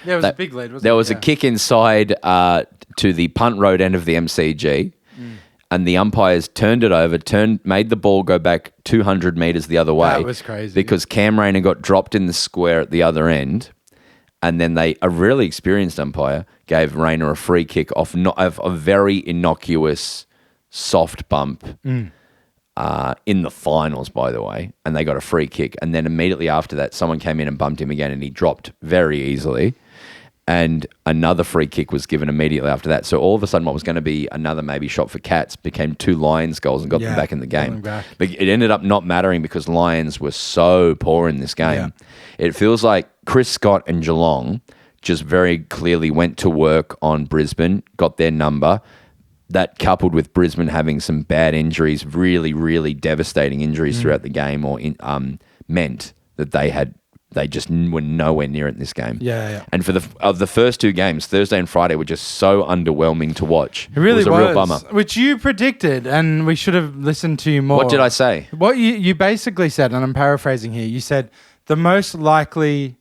Yeah, it was a big lead, wasn't it? There was a kick inside to the punt road end of the MCG. And the umpires turned it over, made the ball go back 200 metres the other way. That was crazy. Because Cam Rayner got dropped in the square at the other end. And then a really experienced umpire gave Rayner a free kick off a very innocuous soft bump in the finals, by the way. And they got a free kick. And then immediately after that, someone came in and bumped him again and he dropped very easily. And another free kick was given immediately after that. So all of a sudden, what was going to be another maybe shot for Cats became 2 Lions goals and got them back in the game. But it ended up not mattering because Lions were so poor in this game. Yeah. It feels like Chris Scott and Geelong just very clearly went to work on Brisbane, got their number. That coupled with Brisbane having some bad injuries, really, really devastating injuries throughout the game, meant that they just were nowhere near it in this game. Yeah. And for the first 2 games, Thursday and Friday were just so underwhelming to watch. It really was a real bummer. Which you predicted, and we should have listened to you more. What did I say? What you basically said, and I'm paraphrasing here, you said the most likely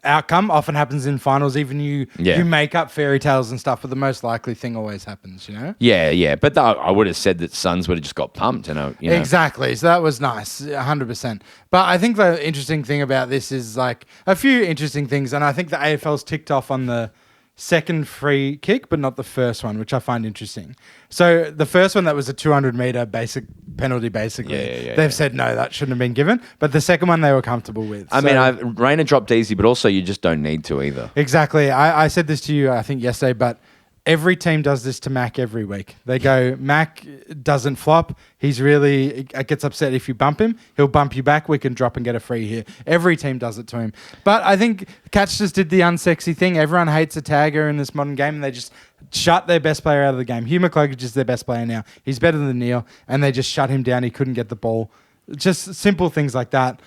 outcome often happens in finals. Even you make up fairy tales and stuff, but the most likely thing always happens, you know? Yeah. But I would have said that Suns would have just got pumped. Exactly. So that was nice, 100%. But I think the interesting thing about this is like a few interesting things, and I think the AFL's ticked off on the second free kick, but not the first one, which I find interesting. So the first one, that was a 200-meter basic penalty, basically. They've said, no, that shouldn't have been given. But the second one they were comfortable with. I mean, Rayner dropped easy, but also you just don't need to either. Exactly. I said this to you, I think, yesterday, but every team does this to Mac every week. They go, Mac doesn't flop. He's really gets upset if you bump him. He'll bump you back. We can drop and get a free here. Every team does it to him. But I think Cats just did the unsexy thing. Everyone hates a tagger in this modern game, and they just shut their best player out of the game. Hugh McCluggage is their best player now. He's better than Neil, and they just shut him down. He couldn't get the ball. Just simple things like that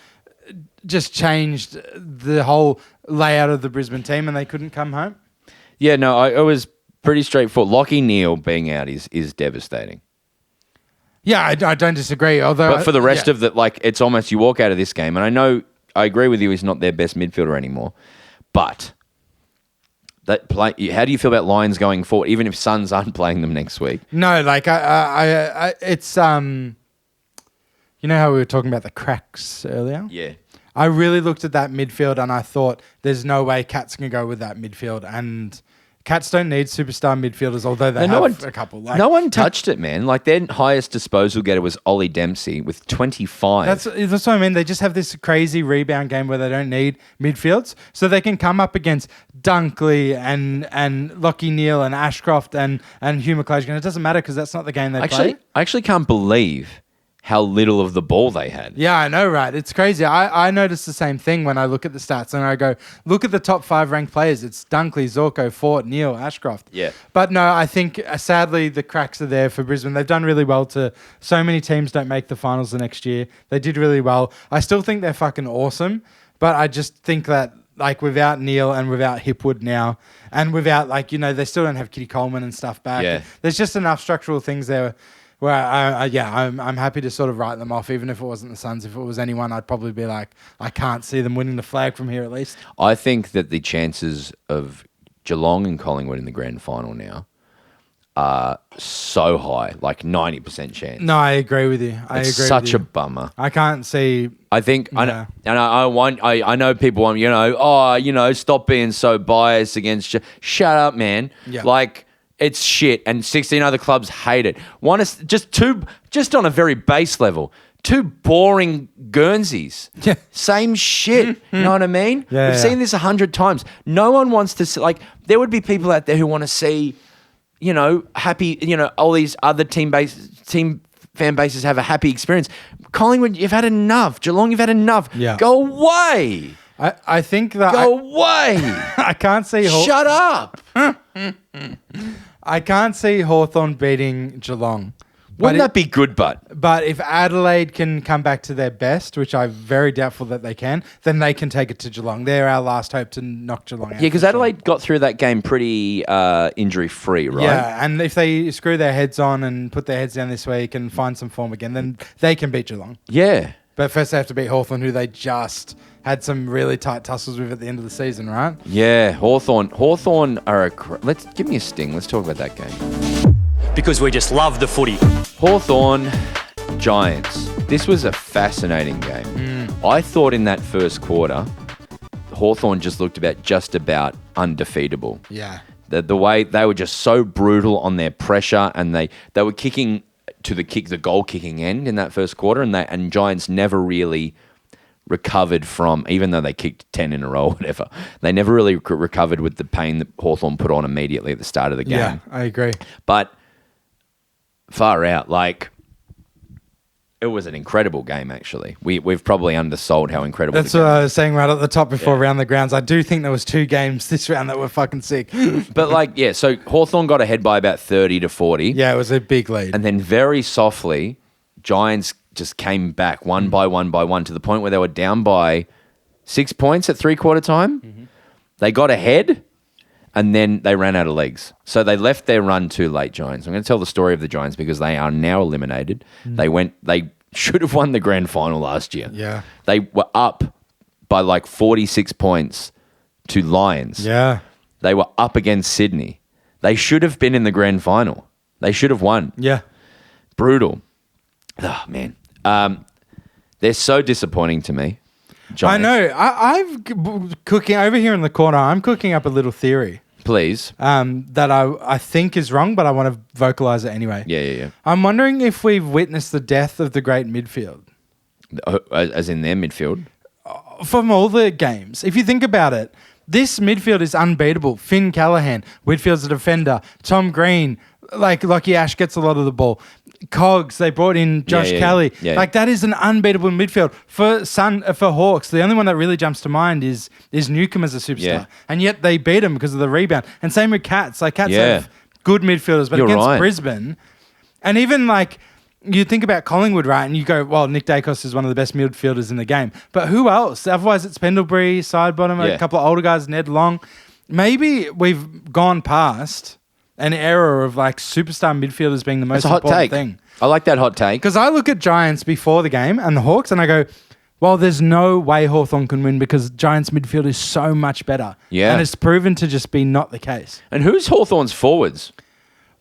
just changed the whole layout of the Brisbane team, and they couldn't come home. Yeah, no, it was pretty straightforward. Lockie Neal being out is devastating. Yeah, I don't disagray. Although, but for the rest of the, it's almost you walk out of this game, and I know I agree with you. He's not their best midfielder anymore, but that play. How do you feel about Lions going forward, even if Suns aren't playing them next week? No, it's you know how we were talking about the cracks earlier? Yeah. I really looked at that midfield and I thought there's no way Cats can go with that midfield, and Cats don't need superstar midfielders, although they have a couple. No one touched it, man. Their highest disposal getter was Ollie Dempsey with 25. That's what I mean. They just have this crazy rebound game where they don't need midfields, so they can come up against Dunkley and Lockie Neal and Ashcroft and Hugh McCluggage, and it doesn't matter because that's not the game they play. I actually can't believe how little of the ball they had. Yeah, I know, right? It's crazy. I noticed the same thing when I look at the stats and I go, look at the top 5 ranked players. It's Dunkley, Zorko, Fort, Neal, Ashcroft. Yeah. But no, I think sadly the cracks are there for Brisbane. They've done really well so many teams don't make the finals the next year. They did really well. I still think they're fucking awesome, but I just think that without Neal and without Hipwood now, and without they still don't have Kitty Coleman and stuff back. Yeah. There's just enough structural things there where I'm happy to sort of write them off, even if it wasn't the Suns. If it was anyone, I'd probably be like, I can't see them winning the flag from here at least. I think that the chances of Geelong and Collingwood in the grand final now are so high, 90% chance. No, I agree with you. It's such a bummer. I can't see. I think, Yeah. I know people want, stop being so biased against you. Shut up, man. Yeah. It's shit, and 16 other clubs hate it. One is just on a very base level, 2 boring Guernseys. Yeah. Same shit. You know what I mean? Yeah, We've seen this 100 times. No one wants to see, there would be people out there who want to see, happy, all these other team fan bases have a happy experience. Collingwood, you've had enough. Geelong, you've had enough. Yeah. Go away. I think that Go away. I can't see. Shut up. I can't see Hawthorn beating Geelong. Wouldn't that be good, but if Adelaide can come back to their best, which I'm very doubtful that they can, then they can take it to Geelong. They're our last hope to knock Geelong out. Yeah, because Adelaide got through that game pretty injury-free, right? Yeah, and if they screw their heads on and put their heads down this week and find some form again, then they can beat Geelong. Yeah. But first they have to beat Hawthorn, who they just had some really tight tussles with at the end of the season, right? Yeah, Hawthorn are let's give me a sting. Let's talk about that game. Because we just love the footy. Hawthorn Giants. This was a fascinating game. I thought in that first quarter, Hawthorn just looked just about undefeatable. Yeah. The way they were just so brutal on their pressure, and they were kicking to the goal kicking end in that first quarter, and Giants never really recovered from, even though they kicked 10 in a row or whatever, they never really recovered with the pain that Hawthorn put on immediately at the start of the game. Yeah, I agree. But far out, it was an incredible game, actually. We've probably undersold how incredible That's what I was saying right at the top before Round the Grounds. I do think there was 2 games this round that were fucking sick. But so Hawthorn got ahead by about 30 to 40. Yeah, it was a big lead. And then very softly, Giants just came back one by one to the point where they were down by 6 points at 3/4 time. Mm-hmm. They got ahead, and then they ran out of legs. So they left their run too late, Giants. I'm going to tell the story of the Giants because they are now eliminated. They should have won the grand final last year. Yeah. They were up by 46 points to Lions. Yeah. They were up against Sydney. They should have been in the grand final. They should have won. Yeah. Brutal. Oh, man. They're so disappointing to me. Giants. I know. I'm cooking over here in the corner. I'm cooking up a little theory. Please. that I think is wrong, but I want to vocalize it anyway. Yeah. I'm wondering if we've witnessed the death of the great midfield. As in their midfield. From all the games. If you think about it, this midfield is unbeatable. Finn Callaghan, Whitfield's a defender. Tom Green, like Lockie Ash gets a lot of the ball. Cogs, they brought in Josh Kelly. Yeah. Like that is an unbeatable midfield. For Hawks, the only one that really jumps to mind is Newcomb as a superstar. Yeah. And yet they beat him because of the rebound. And same with Cats. Like Cats have good midfielders, but You're against right. Brisbane, and even like you think about Collingwood, right? And you go, well, Nick Dacos is one of the best midfielders in the game. But who else? Otherwise, it's Pendlebury, Sidebottom, a couple of older guys, Ned Long. Maybe we've gone past an era of like superstar midfielders being the most important thing. I like that hot take. Because I look at Giants before the game and the Hawks and I go, well, there's no way Hawthorn can win because Giants midfield is so much better. Yeah. And it's proven to just be not the case. And who's Hawthorn's forwards?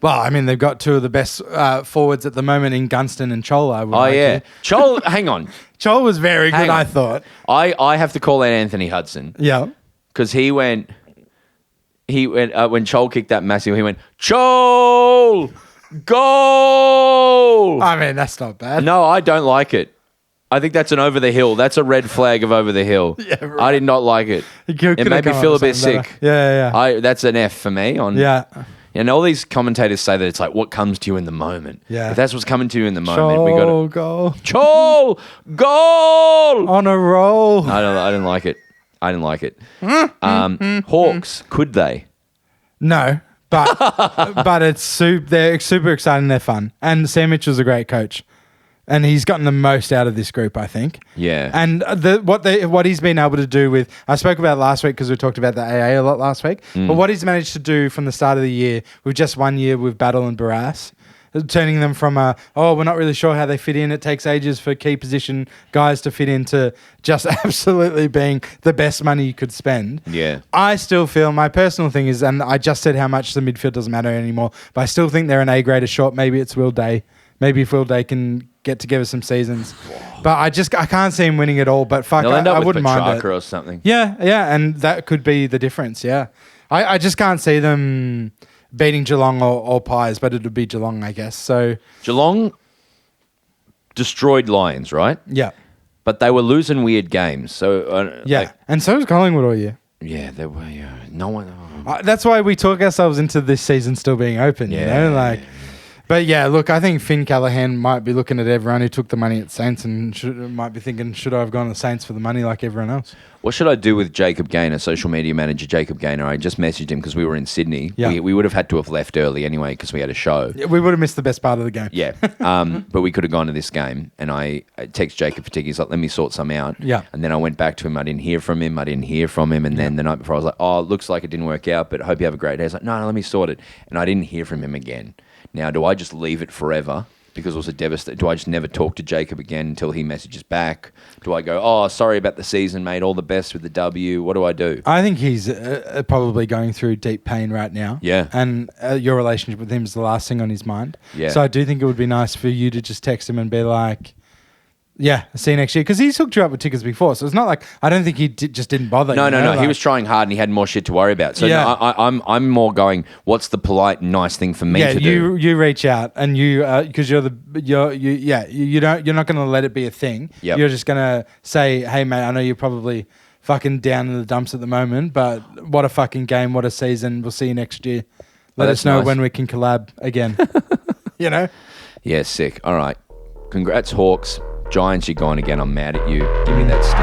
Well, I mean, they've got two of the best forwards at the moment in Gunston and Chol, I would argue. Chol, hang on. Chol was very good, I thought. I have to call out Anthony Hudson. Yeah. Because he went when Chol kicked that massive, he went, Chol! Goal! I mean, that's not bad. No, I don't like it. I think that's an over the hill. That's a red flag of over the hill. Yeah, right. I did not like it. It made me feel a bit sick. Yeah. That's an F for me. And all these commentators say that it's like what comes to you in the moment. Yeah. If that's what's coming to you in the moment, we got to goal. Chol goal On a roll. I didn't like it. I didn't like it. Hawks, could they? No, but they're super exciting. They're fun, and Sam Mitchell's a great coach, and he's gotten the most out of this group, I think. Yeah. And what he's been able to do with, I spoke about it last week because we talked about the AA a lot last week. But what he's managed to do from the start of the year, with just 1 year with Battle and Barras, turning them from we're not really sure how they fit in. It takes ages for key position guys to fit into just absolutely being the best money you could spend. Yeah. I still feel my personal thing is, and I just said how much the midfield doesn't matter anymore, but I still think they're an A grader short. Maybe it's Will Day. Maybe if Will Day can get together some seasons. But I can't see him winning it all. But fuck, They'll end up I with wouldn't mind it. Petrarca or something. Yeah, and that could be the difference, yeah. I just can't see them beating Geelong or Pies, but it would be Geelong, I guess. So Geelong destroyed Lions, right? yeah. But they were losing weird games. So Yeah, and so was Collingwood all year. yeah, they were. Yeah, no one. That's why we talk ourselves into this season still being open, you know? Like, but yeah, look, I think Finn Callaghan might be looking at everyone who took the money at Saints and might be thinking, should I have gone to Saints for the money like everyone else? What should I do with Jacob Gaynor, social media manager Jacob Gaynor? I just messaged him because we were in Sydney. Yeah. We would have had to have left early anyway because we had a show. Yeah, we would have missed the best part of the game. Yeah. But we could have gone to this game. And I text Jacob Fatigue. He's like, let me sort some out. Yeah. And then I went back to him. I didn't hear from him. And then the night before, I was like, oh, it looks like it didn't work out, but I hope you have a great day. He's like, no, let me sort it. And I didn't hear from him again. Now, do I just leave it forever? Because it was a devastating. Do I just never talk to Jacob again until he messages back? Do I go, oh, sorry about the season, mate. All the best with the W. What do I do? I think he's probably going through deep pain right now. Yeah. And your relationship with him is the last thing on his mind. Yeah. So I do think it would be nice for you to just text him and be like, yeah, see you next year. Because he's hooked you up with tickets before. So it's not like, I don't think he just didn't bother. No. Like, he was trying hard and he had more shit to worry about. So Yeah. no, I'm more going, what's the polite, nice thing for me to do? You reach out and you because you're not going to let it be a thing. Yep. You're just going to say, hey mate, I know you're probably fucking down in the dumps at the moment, but what a fucking game, what a season. We'll see you next year. Let us know nice. when we can collab again. You know? Yeah, sick. All right. Congrats, Hawks. Giants, you're gone again. I'm mad at you. Give me that sting.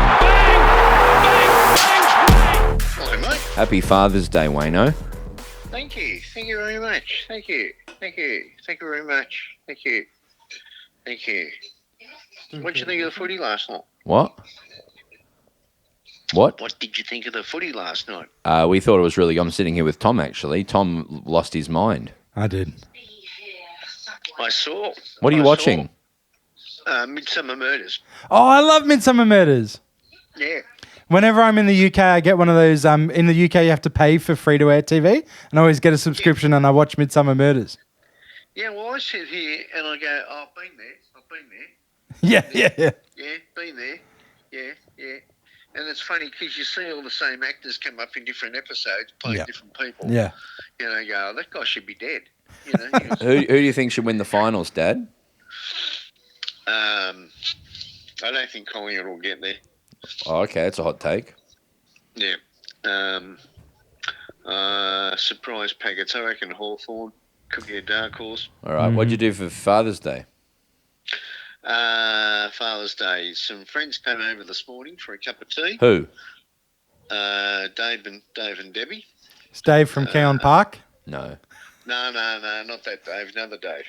Hello, mate. Happy Father's Day, Wayno. Thank you. Thank you very much. Thank you. Thank you. Thank you very much. Thank you. Thank you. What did you think of the footy last night? What? What? What did you think of the footy last night? We thought it was really... I'm sitting here with Tom, actually. Tom lost his mind. I did. I saw. What are you watching? Midsummer Murders. Oh, I love Midsummer Murders. Yeah. Whenever I'm in the UK, I get one of those. In the UK, you have to pay for free-to-air TV, and I always get a subscription, and I watch Midsummer Murders. Yeah, well, I sit here and I go, oh, I've been there. Yeah. Yeah, been there. Yeah. And it's funny because you see all the same actors come up in different episodes playing different people. Yeah. You know, you go, that guy should be dead. You know, he was- Who do you think should win the finals, Dad? I don't think Collingwood will get there. Oh, okay, that's a hot take. Yeah. Surprise packets. I reckon Hawthorn could be a dark horse. All right, what'd you do for Father's Day? Father's Day. Some friends came over this morning for a cup of tea. Who? Dave and Debbie. It's Dave from Keon Park. No. No, not that Dave. Another Dave.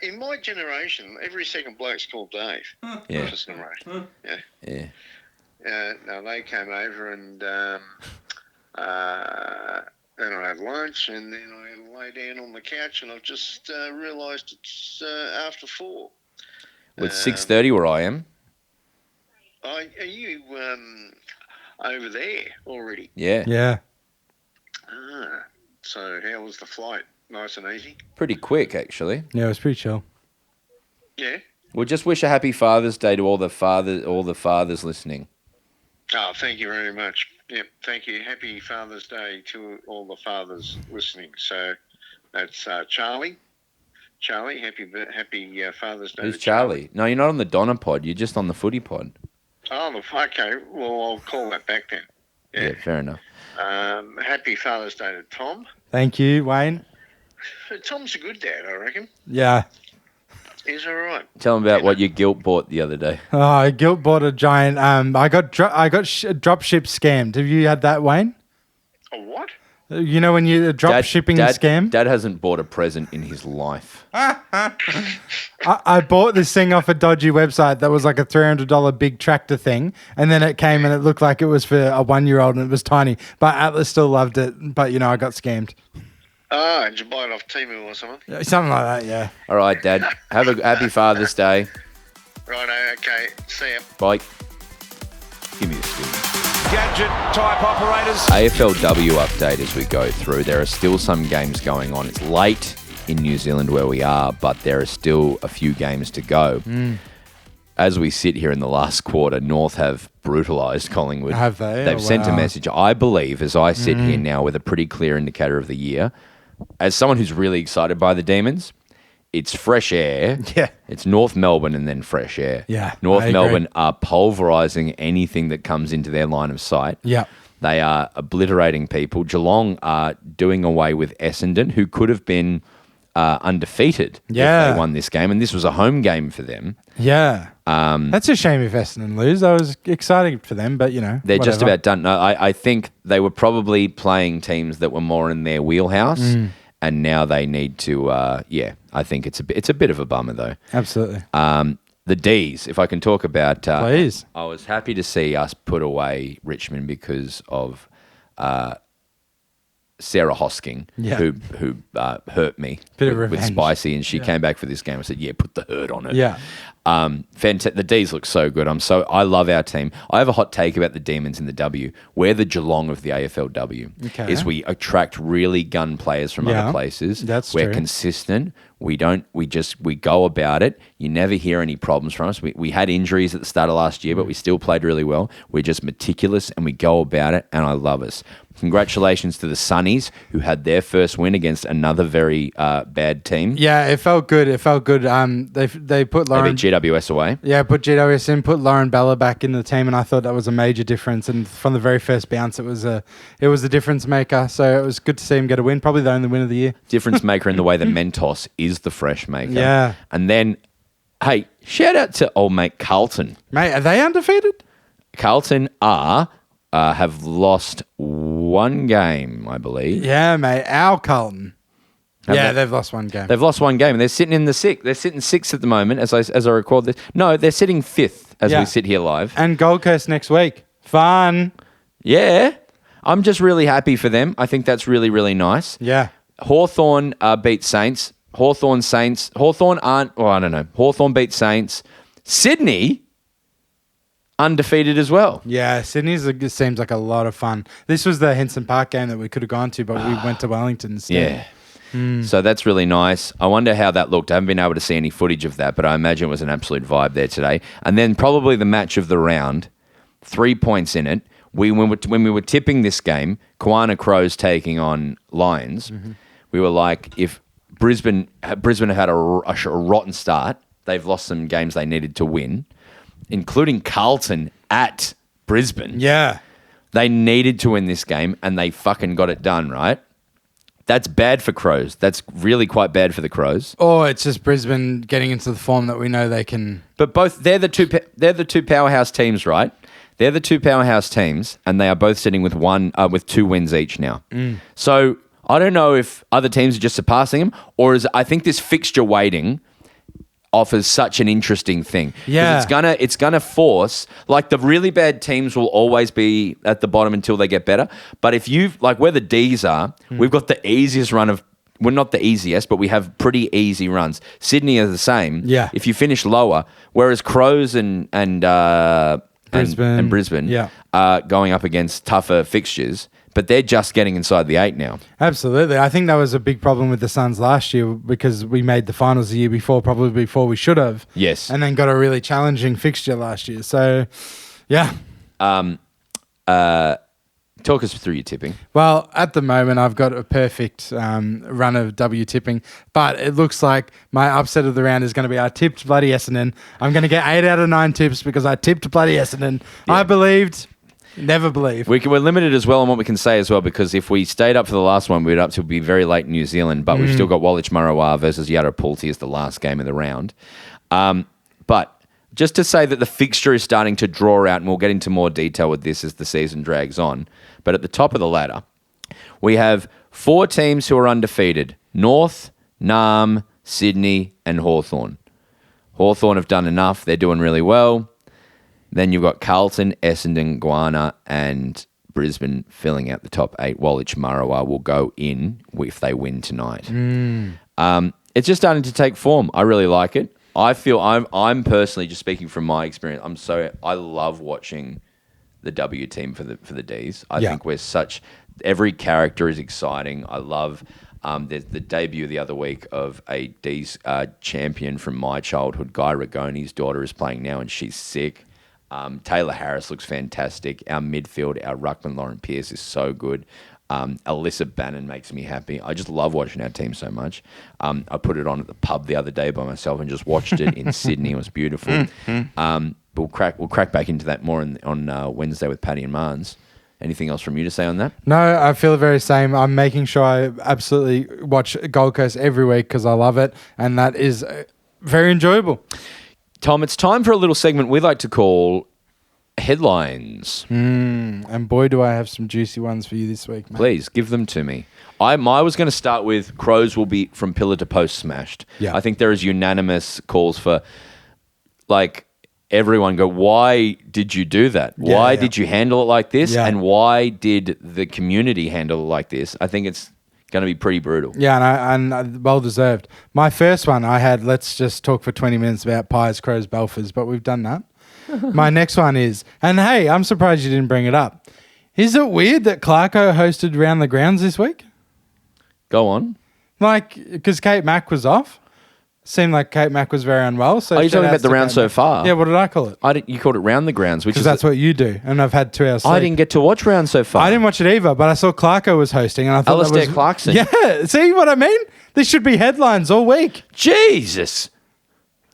In my generation, every second bloke's called Dave. Yeah. For some reason. Yeah. Yeah. No, they came over and then I had lunch and then I lay down on the couch and I've just realised it's after 4. Well, it's 6:30 where I am. Are you over there already? Yeah. Yeah. So how was the flight? Nice and easy? Pretty quick, actually. Yeah, it was pretty chill. Yeah. We'll just wish a happy Father's Day to all the fathers listening. Oh, thank you very much. Yep, thank you. Happy Father's Day to all the fathers listening. So that's Charlie. Charlie, happy Father's Day. Who's to Charlie? No, you're not on the Donna pod. You're just on the Footy pod. Oh, okay. Well, I'll call that back then. Yeah, fair enough. Happy Father's Day to Tom. Thank you, Wayne. Tom's a good dad, I reckon. Yeah. He's all right. Tell him about what your guilt bought the other day. Oh, I guilt bought a giant. I got drop ship scammed. Have you had that, Wayne? A what? You know when you drop shipping scam? Dad hasn't bought a present in his life. I bought this thing off a dodgy website that was like a $300 big tractor thing, and then it came and it looked like it was for a 1-year-old and it was tiny. But Atlas still loved it. But I got scammed. Oh, did you buy it off Temu or something? Something like that, yeah. All right, Dad. Have a happy Father's Day. Righto, okay. See ya. Bye. Give me the spoon. Gadget type operators. AFLW update as we go through. There are still some games going on. It's late in New Zealand where we are, but there are still a few games to go. As we sit here in the last quarter, North have brutalised Collingwood. Have they? They've Oh, sent a wow. message. I believe, as I sit here now with a pretty clear indicator of the year, as someone who's really excited by the Demons, it's fresh air. Yeah. It's North Melbourne and then fresh air. Yeah, North I agree. Melbourne are pulverising anything that comes into their line of sight. Yeah. They are obliterating people. Geelong are doing away with Essendon, who could have been undefeated if Yeah. they won this game. And this was a home game for them. Yeah. That's a shame if Essendon lose. I was excited for them, but They're just whatever. about done. No, I think they were probably playing teams that were more in their wheelhouse. And now they need to, I think it's a bit of a bummer though. Absolutely. The D's, if I can talk about, Please. I was happy to see us put away Richmond because of Sarah Hosking, Yeah. who hurt me Bit of with revenge. Spicy, and she came back for this game. I said, "Yeah, put the hurt on it." Yeah. The D's look so good. I love our team. I have a hot take about the Demons in the W. We're the Geelong of the AFLW. Okay. Is we attract really gun players from Yeah, other places. that's We're true. consistent. We go about it. You never hear any problems from us. We had injuries at the start of last year, but we still played really well. We're just meticulous and we go about it, and I love us. Congratulations to the Sunnies, who had their first win against another very bad team. Yeah, it felt good. It felt good. They put They Lauren. beat GWS away. Yeah, put GWS in, put Lauren Bella back in the team, and I thought that was a major difference. And from the very first bounce, it was a difference maker. So it was good to see him get a win. Probably the only win of the year. Difference maker in the way that Mentos is the fresh maker. Yeah. And then, hey, shout out to old mate Carlton. Mate, are they undefeated? Carlton have lost one game, I believe. Yeah, mate. Our Carlton. Have They've lost one game. They've lost one game, and they're sitting in the sixth. They're sitting sixth at the moment, as I record this. No, they're sitting fifth as Yeah. we sit here live. And Gold Coast next week. Fun. Yeah, I'm just really happy for them. I think that's really, really nice. Yeah. Hawthorn beat Saints. Hawthorn aren't. Well, I don't know. Hawthorn beat Saints. Sydney undefeated as well. Yeah, seems like a lot of fun. This was the Henson Park game that we could have gone to, but we went to Wellington instead. Yeah. So that's really nice. I wonder how that looked. I haven't been able to see any footage of that, but I imagine it was an absolute vibe there today. And then probably the match of the round, 3 points in it. When we were tipping this game, Kiwana Crows taking on Lions, we were like, if Brisbane have had a rotten start, they've lost some games they needed to win, including Carlton at Brisbane. Yeah. They needed to win this game, and they fucking got it done, right? That's bad for Crows. That's really quite bad for the Crows. Or it's just Brisbane getting into the form that we know they can. But they're the two powerhouse teams, right? They're the two powerhouse teams, and they are both sitting with with 2 wins each now. So I don't know if other teams are just surpassing them, or I think this fixture weighting offers such an interesting thing. Yeah. It's gonna force, like, the really bad teams will always be at the bottom until they get better. But if where the D's are, we've got the easiest run of, well, not the easiest, but we have pretty easy runs. Sydney are the same. Yeah. If you finish lower, whereas Crows and Brisbane Yeah. are going up against tougher fixtures, but they're just getting inside the 8 now. Absolutely. I think that was a big problem with the Suns last year because we made the finals the year before, probably before we should have. Yes. And then got a really challenging fixture last year. So, yeah. Talk us through your tipping. Well, at the moment, I've got a perfect run of W tipping, but it looks like my upset of the round is going to be I tipped bloody Essendon. I'm going to get 8 out of 9 tips because I tipped bloody Essendon. Yeah. I believed, never believed. We're limited as well on what we can say as well, because if we stayed up for the last one, we'd up to be very late in New Zealand, but we've still got Woolwich Murrawa versus Yarrapulti as the last game of the round. But just to say that the fixture is starting to draw out, and we'll get into more detail with this as the season drags on. But at the top of the ladder, we have 4 teams who are undefeated: North, Nam, Sydney, and Hawthorn. Hawthorn have done enough. They're doing really well. Then you've got Carlton, Essendon, Guana, and Brisbane filling out the top 8. Woolwich Murrawa will go in if they win tonight. It's just starting to take form. I really like it. I feel I'm personally, just speaking from my experience, I love watching the W team for the Ds. I think every character is exciting. I love there's the debut the other week of a D's champion from my childhood, Guy Rigoni's daughter is playing now, and she's sick. Taylor Harris looks fantastic. Our midfield, our ruckman Lauren Pearce is so good. Alyssa Bannon makes me happy. I just love watching our team so much. I put it on at the pub the other day by myself and just watched it in Sydney. It was beautiful. We'll crack back into that more on Wednesday with Paddy and Marnes. Anything else from you to say on that? No, I feel the very same. I'm making sure I absolutely watch Gold Coast every week because I love it, and that is very enjoyable. Tom, it's time for a little segment we like to call Headlines. And boy, do I have some juicy ones for you this week, mate. Please, give them to me. I was going to start with Crows will be from pillar to post smashed. Yeah. I think there is unanimous calls for, like, everyone go, why did you do that? Why did you handle it like this? Yeah. And why did the community handle it like this? I think it's going to be pretty brutal. Yeah, and well deserved. My first one, I had, let's just talk for 20 minutes about Pies, Crows, Belfers, but we've done that. My next one is, and hey, I'm surprised you didn't bring it up. Is it weird that Clarko hosted Round the Grounds this week? Go on. Like, because Kate Mack was off. Seemed like Kate Mack was very unwell. So Are you talking about the round so far? Yeah, what did I call it? You called it Round the Grounds, which Because is that's what you do, and I've had 2 hours sleep. I didn't get to watch Round so far. I didn't watch it either, but I saw Clarko was hosting, and I thought Alistair that was... Clarkson. Yeah, see what I mean? These should be headlines all week. Jesus.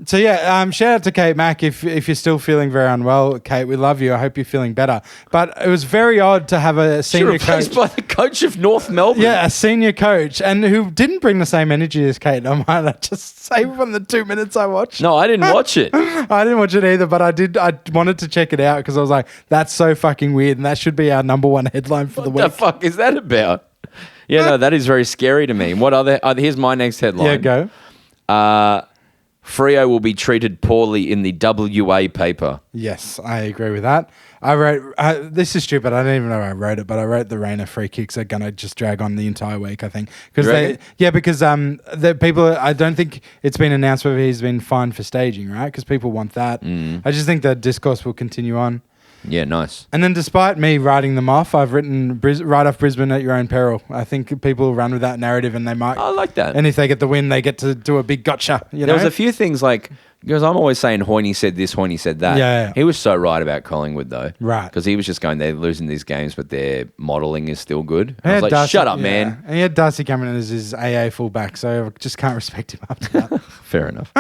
So yeah, shout out to Kate Mack if you're still feeling very unwell, Kate. We love you. I hope you're feeling better. But it was very odd to have a senior coach. Replaced by the coach of North Melbourne. Yeah, a senior coach, and who didn't bring the same energy as Kate. I might just say from the 2 minutes I watched. No, I didn't watch it. I didn't watch it either, but I wanted to check it out because I was like, that's so fucking weird, and that should be our number 1 headline for the week. What the fuck is that about? Yeah, no, that is very scary to me. What other? Here's my next headline. Yeah, go. Freo will be treated poorly in the WA paper. Yes, I agree with that. I wrote, this is stupid, I don't even know I wrote it, but I wrote the Rayner free kicks are going to just drag on the entire week, I think. Because the people, I don't think it's been announced whether he's been fined for staging, right? Because people want that. I just think the discourse will continue on. Yeah, nice. And then despite me writing them off, I've written write off Brisbane at your own peril. I think people run with that narrative and they might. I like that. And if they get the win, they get to do a big gotcha. There was a few things like Because I'm always saying Hoyne said this, Hoyne said that. Yeah. He was so right about Collingwood, though. Right. Because he was just going, they're losing these games, but their modelling is still good. He I was had like, Darcy- shut up, yeah. man. And he had Darcy coming in as his AA fullback, so I just can't respect him up to that. Fair enough.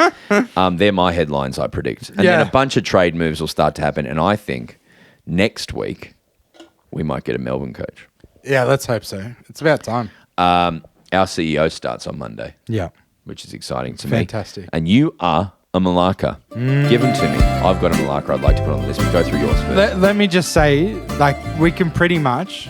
They're my headlines, I predict. And Yeah. then a bunch of trade moves will start to happen. And I think next week we might get a Melbourne coach. Yeah, let's hope so. It's about time. Our CEO starts on Monday, Yeah. which is exciting to me. Fantastic. And you are a Malacca. Give them to me. I've got a Malacca I'd like to put on the list. But go through yours first. Let me just say, like, we can pretty much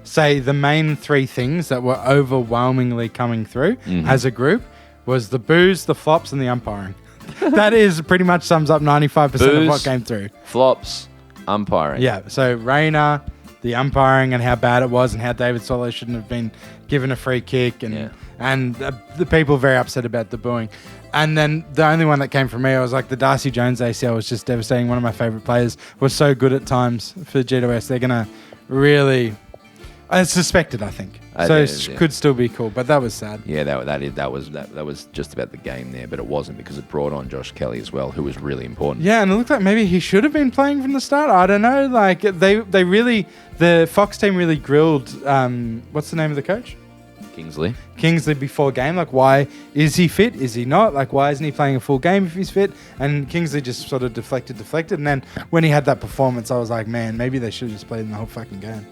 say the main three things that were overwhelmingly coming through as a group was the booze, the flops, and the umpiring. That is pretty much sums up 95% of what Booze. came through. Flops, umpiring. Yeah, so Rayner, the umpiring and how bad it was and how David Swallow shouldn't have been given a free kick and the people very upset about the booing. And then the only one that came from me, I was like, the Darcy Jones ACL was just devastating. One of my favourite players was so good at times for GWS. They're going to really... I suspected, I think. So it could still be cool, but that was sad. Yeah, that was just about the game there, but it wasn't because it brought on Josh Kelly as well, who was really important. Yeah, and it looked like maybe he should have been playing from the start. I don't know. Like they really, the Fox team really grilled. What's the name of the coach? Kingsley before game. Like, why is he fit? Is he not? Like, why isn't he playing a full game if he's fit? And Kingsley just sort of deflected. And then when he had that performance, I was like, man, maybe they should have just played in the whole fucking game.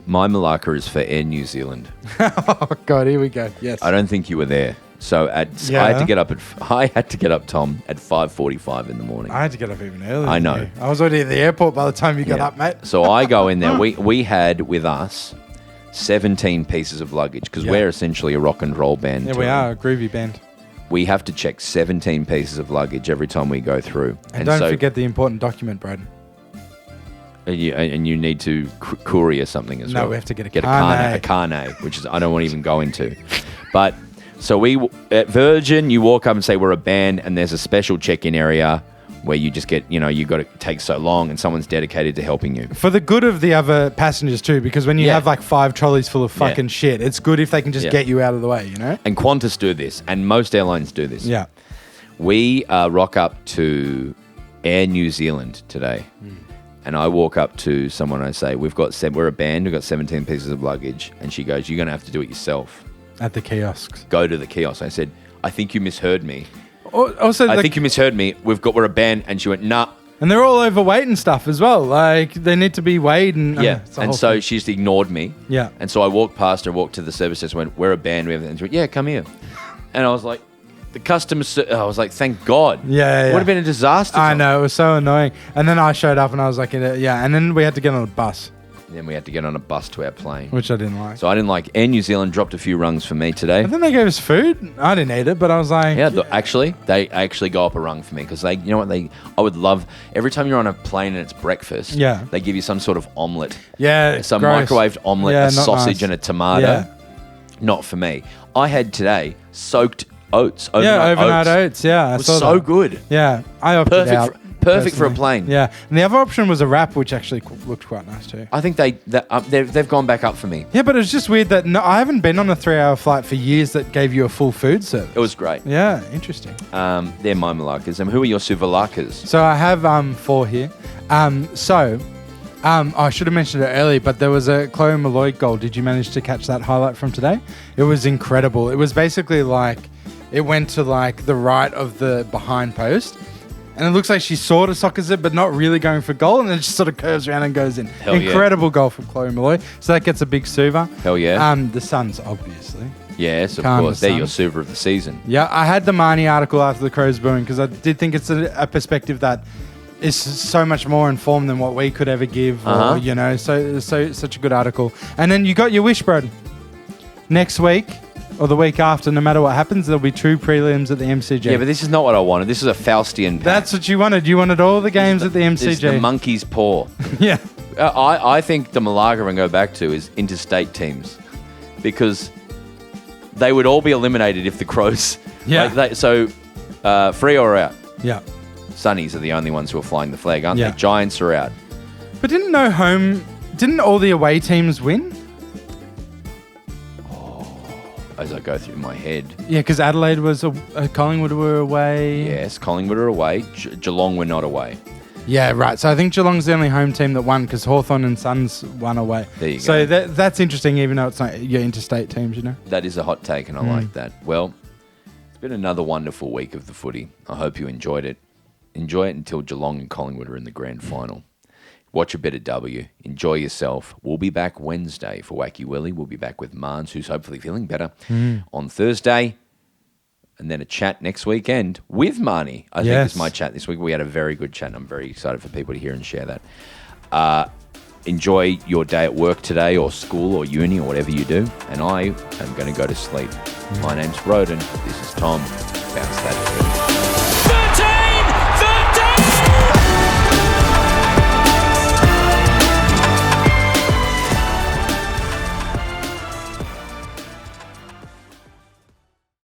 My Malacca is for Air New Zealand. Oh God, here we go. Yes. I don't think you were there. So I had to get up, Tom, at 5:45 in the morning. I had to get up even earlier. I know. I was already at the airport by the time you got up, mate. So I go in there. We had with us 17 pieces of luggage because we're essentially a rock and roll band. Yeah, we are a groovy band. We have to check 17 pieces of luggage every time we go through. And don't forget the important document, Broden. And you need to courier something as well. No, we have to get a carnet, which is I don't want to even go into. But so we at Virgin, you walk up and say we're a band, and there's a special check-in area where you just get, you got to take so long, and someone's dedicated to helping you. For the good of the other passengers too, because when you have like 5 trolleys full of fucking shit, it's good if they can just get you out of the way, And Qantas do this, and most airlines do this. Yeah. We rock up to Air New Zealand today. And I walk up to someone and I say, we're a band, we've got 17 pieces of luggage. And she goes, you're going to have to do it yourself. At the kiosks. Go to the kiosk. I said, I think you misheard me. Also, I think you misheard me. We're a band. And she went, nah. And they're all overweight and stuff as well. Like, they need to be weighed. And and so she just ignored me. Yeah. And so I walked past her, walked to the service desk, went, we're a band. And she went, yeah, come here. And I was like, the customer, I was like, thank God. Yeah. Would have been a disaster. I know, it was so annoying. And then I showed up and I was like, and then we had to get on a bus. Then we had to get on a bus to our plane. Which I didn't like. So I didn't like. Air New Zealand dropped a few rungs for me today. I think they gave us food. I didn't eat it, but I was like... Yeah, they actually go up a rung for me because I would love, every time you're on a plane and it's breakfast, they give you some sort of omelette. Yeah, some gross. microwaved omelette, a sausage nice. and a tomato. Yeah. Not for me. I had today soaked oats. Overnight oats. Yeah, it was so good. Yeah, I opted out. Perfect for a plane. Yeah, and the other option was a wrap, which actually looked quite nice too. I think they've gone back up for me. Yeah, but it was just weird that I haven't been on a 3-hour flight for years that gave you a full food service. It was great. Yeah, interesting. They're my Malakas. Who are your Suvalakas? So I have 4 here. I should have mentioned it earlier, but there was a Chloe Malloy goal. Did you manage to catch that highlight from today? It was incredible. It was basically like it went to like the right of the behind post. And it looks like she sort of soccers it, but not really going for goal. And then it just sort of curves around and goes in. Incredible goal from Chloe Malloy. So that gets a big Suva. Hell yeah. The Suns, obviously. Yes, of course. They're your Suva of the season. Yeah, I had the Marnie article after the Crows booing because I did think it's a perspective that is so much more informed than what we could ever give. Or, so such a good article. And then you got your wish, Broden. Next week... or the week after, no matter what happens, there'll be 2 prelims at the MCG. Yeah, but this is not what I wanted. This is a Faustian pack. That's what you wanted. You wanted all the games at the MCG. It's the monkey's paw. Yeah. I think the Malaga and go back to is interstate teams because they would all be eliminated if the Crows... Yeah. Freo are out. Yeah. Sunnies are the only ones who are flying the flag, aren't Yeah. they? Giants are out. But didn't all the away teams win? as I go through my head. Yeah, because Adelaide was Collingwood were away. Yes, Collingwood are away. Geelong were not away. Yeah, right. So I think Geelong's the only home team that won because Hawthorn and Suns won away. There you so go. That's interesting, even though it's not your interstate teams, you know? That is a hot take, and I like that. Well, it's been another wonderful week of the footy. I hope you enjoyed it. Enjoy it until Geelong and Collingwood are in the grand final. Watch a bit of W. Enjoy yourself. We'll be back Wednesday for Wacky Willie. We'll be back with Marnes, who's hopefully feeling better, on Thursday. And then a chat next weekend with Marnie. I think it's my chat this week. We had a very good chat, and I'm very excited for people to hear and share that. Enjoy your day at work today, or school, or uni, or whatever you do. And I am going to go to sleep. My name's Broden. This is Tom. Bounce that.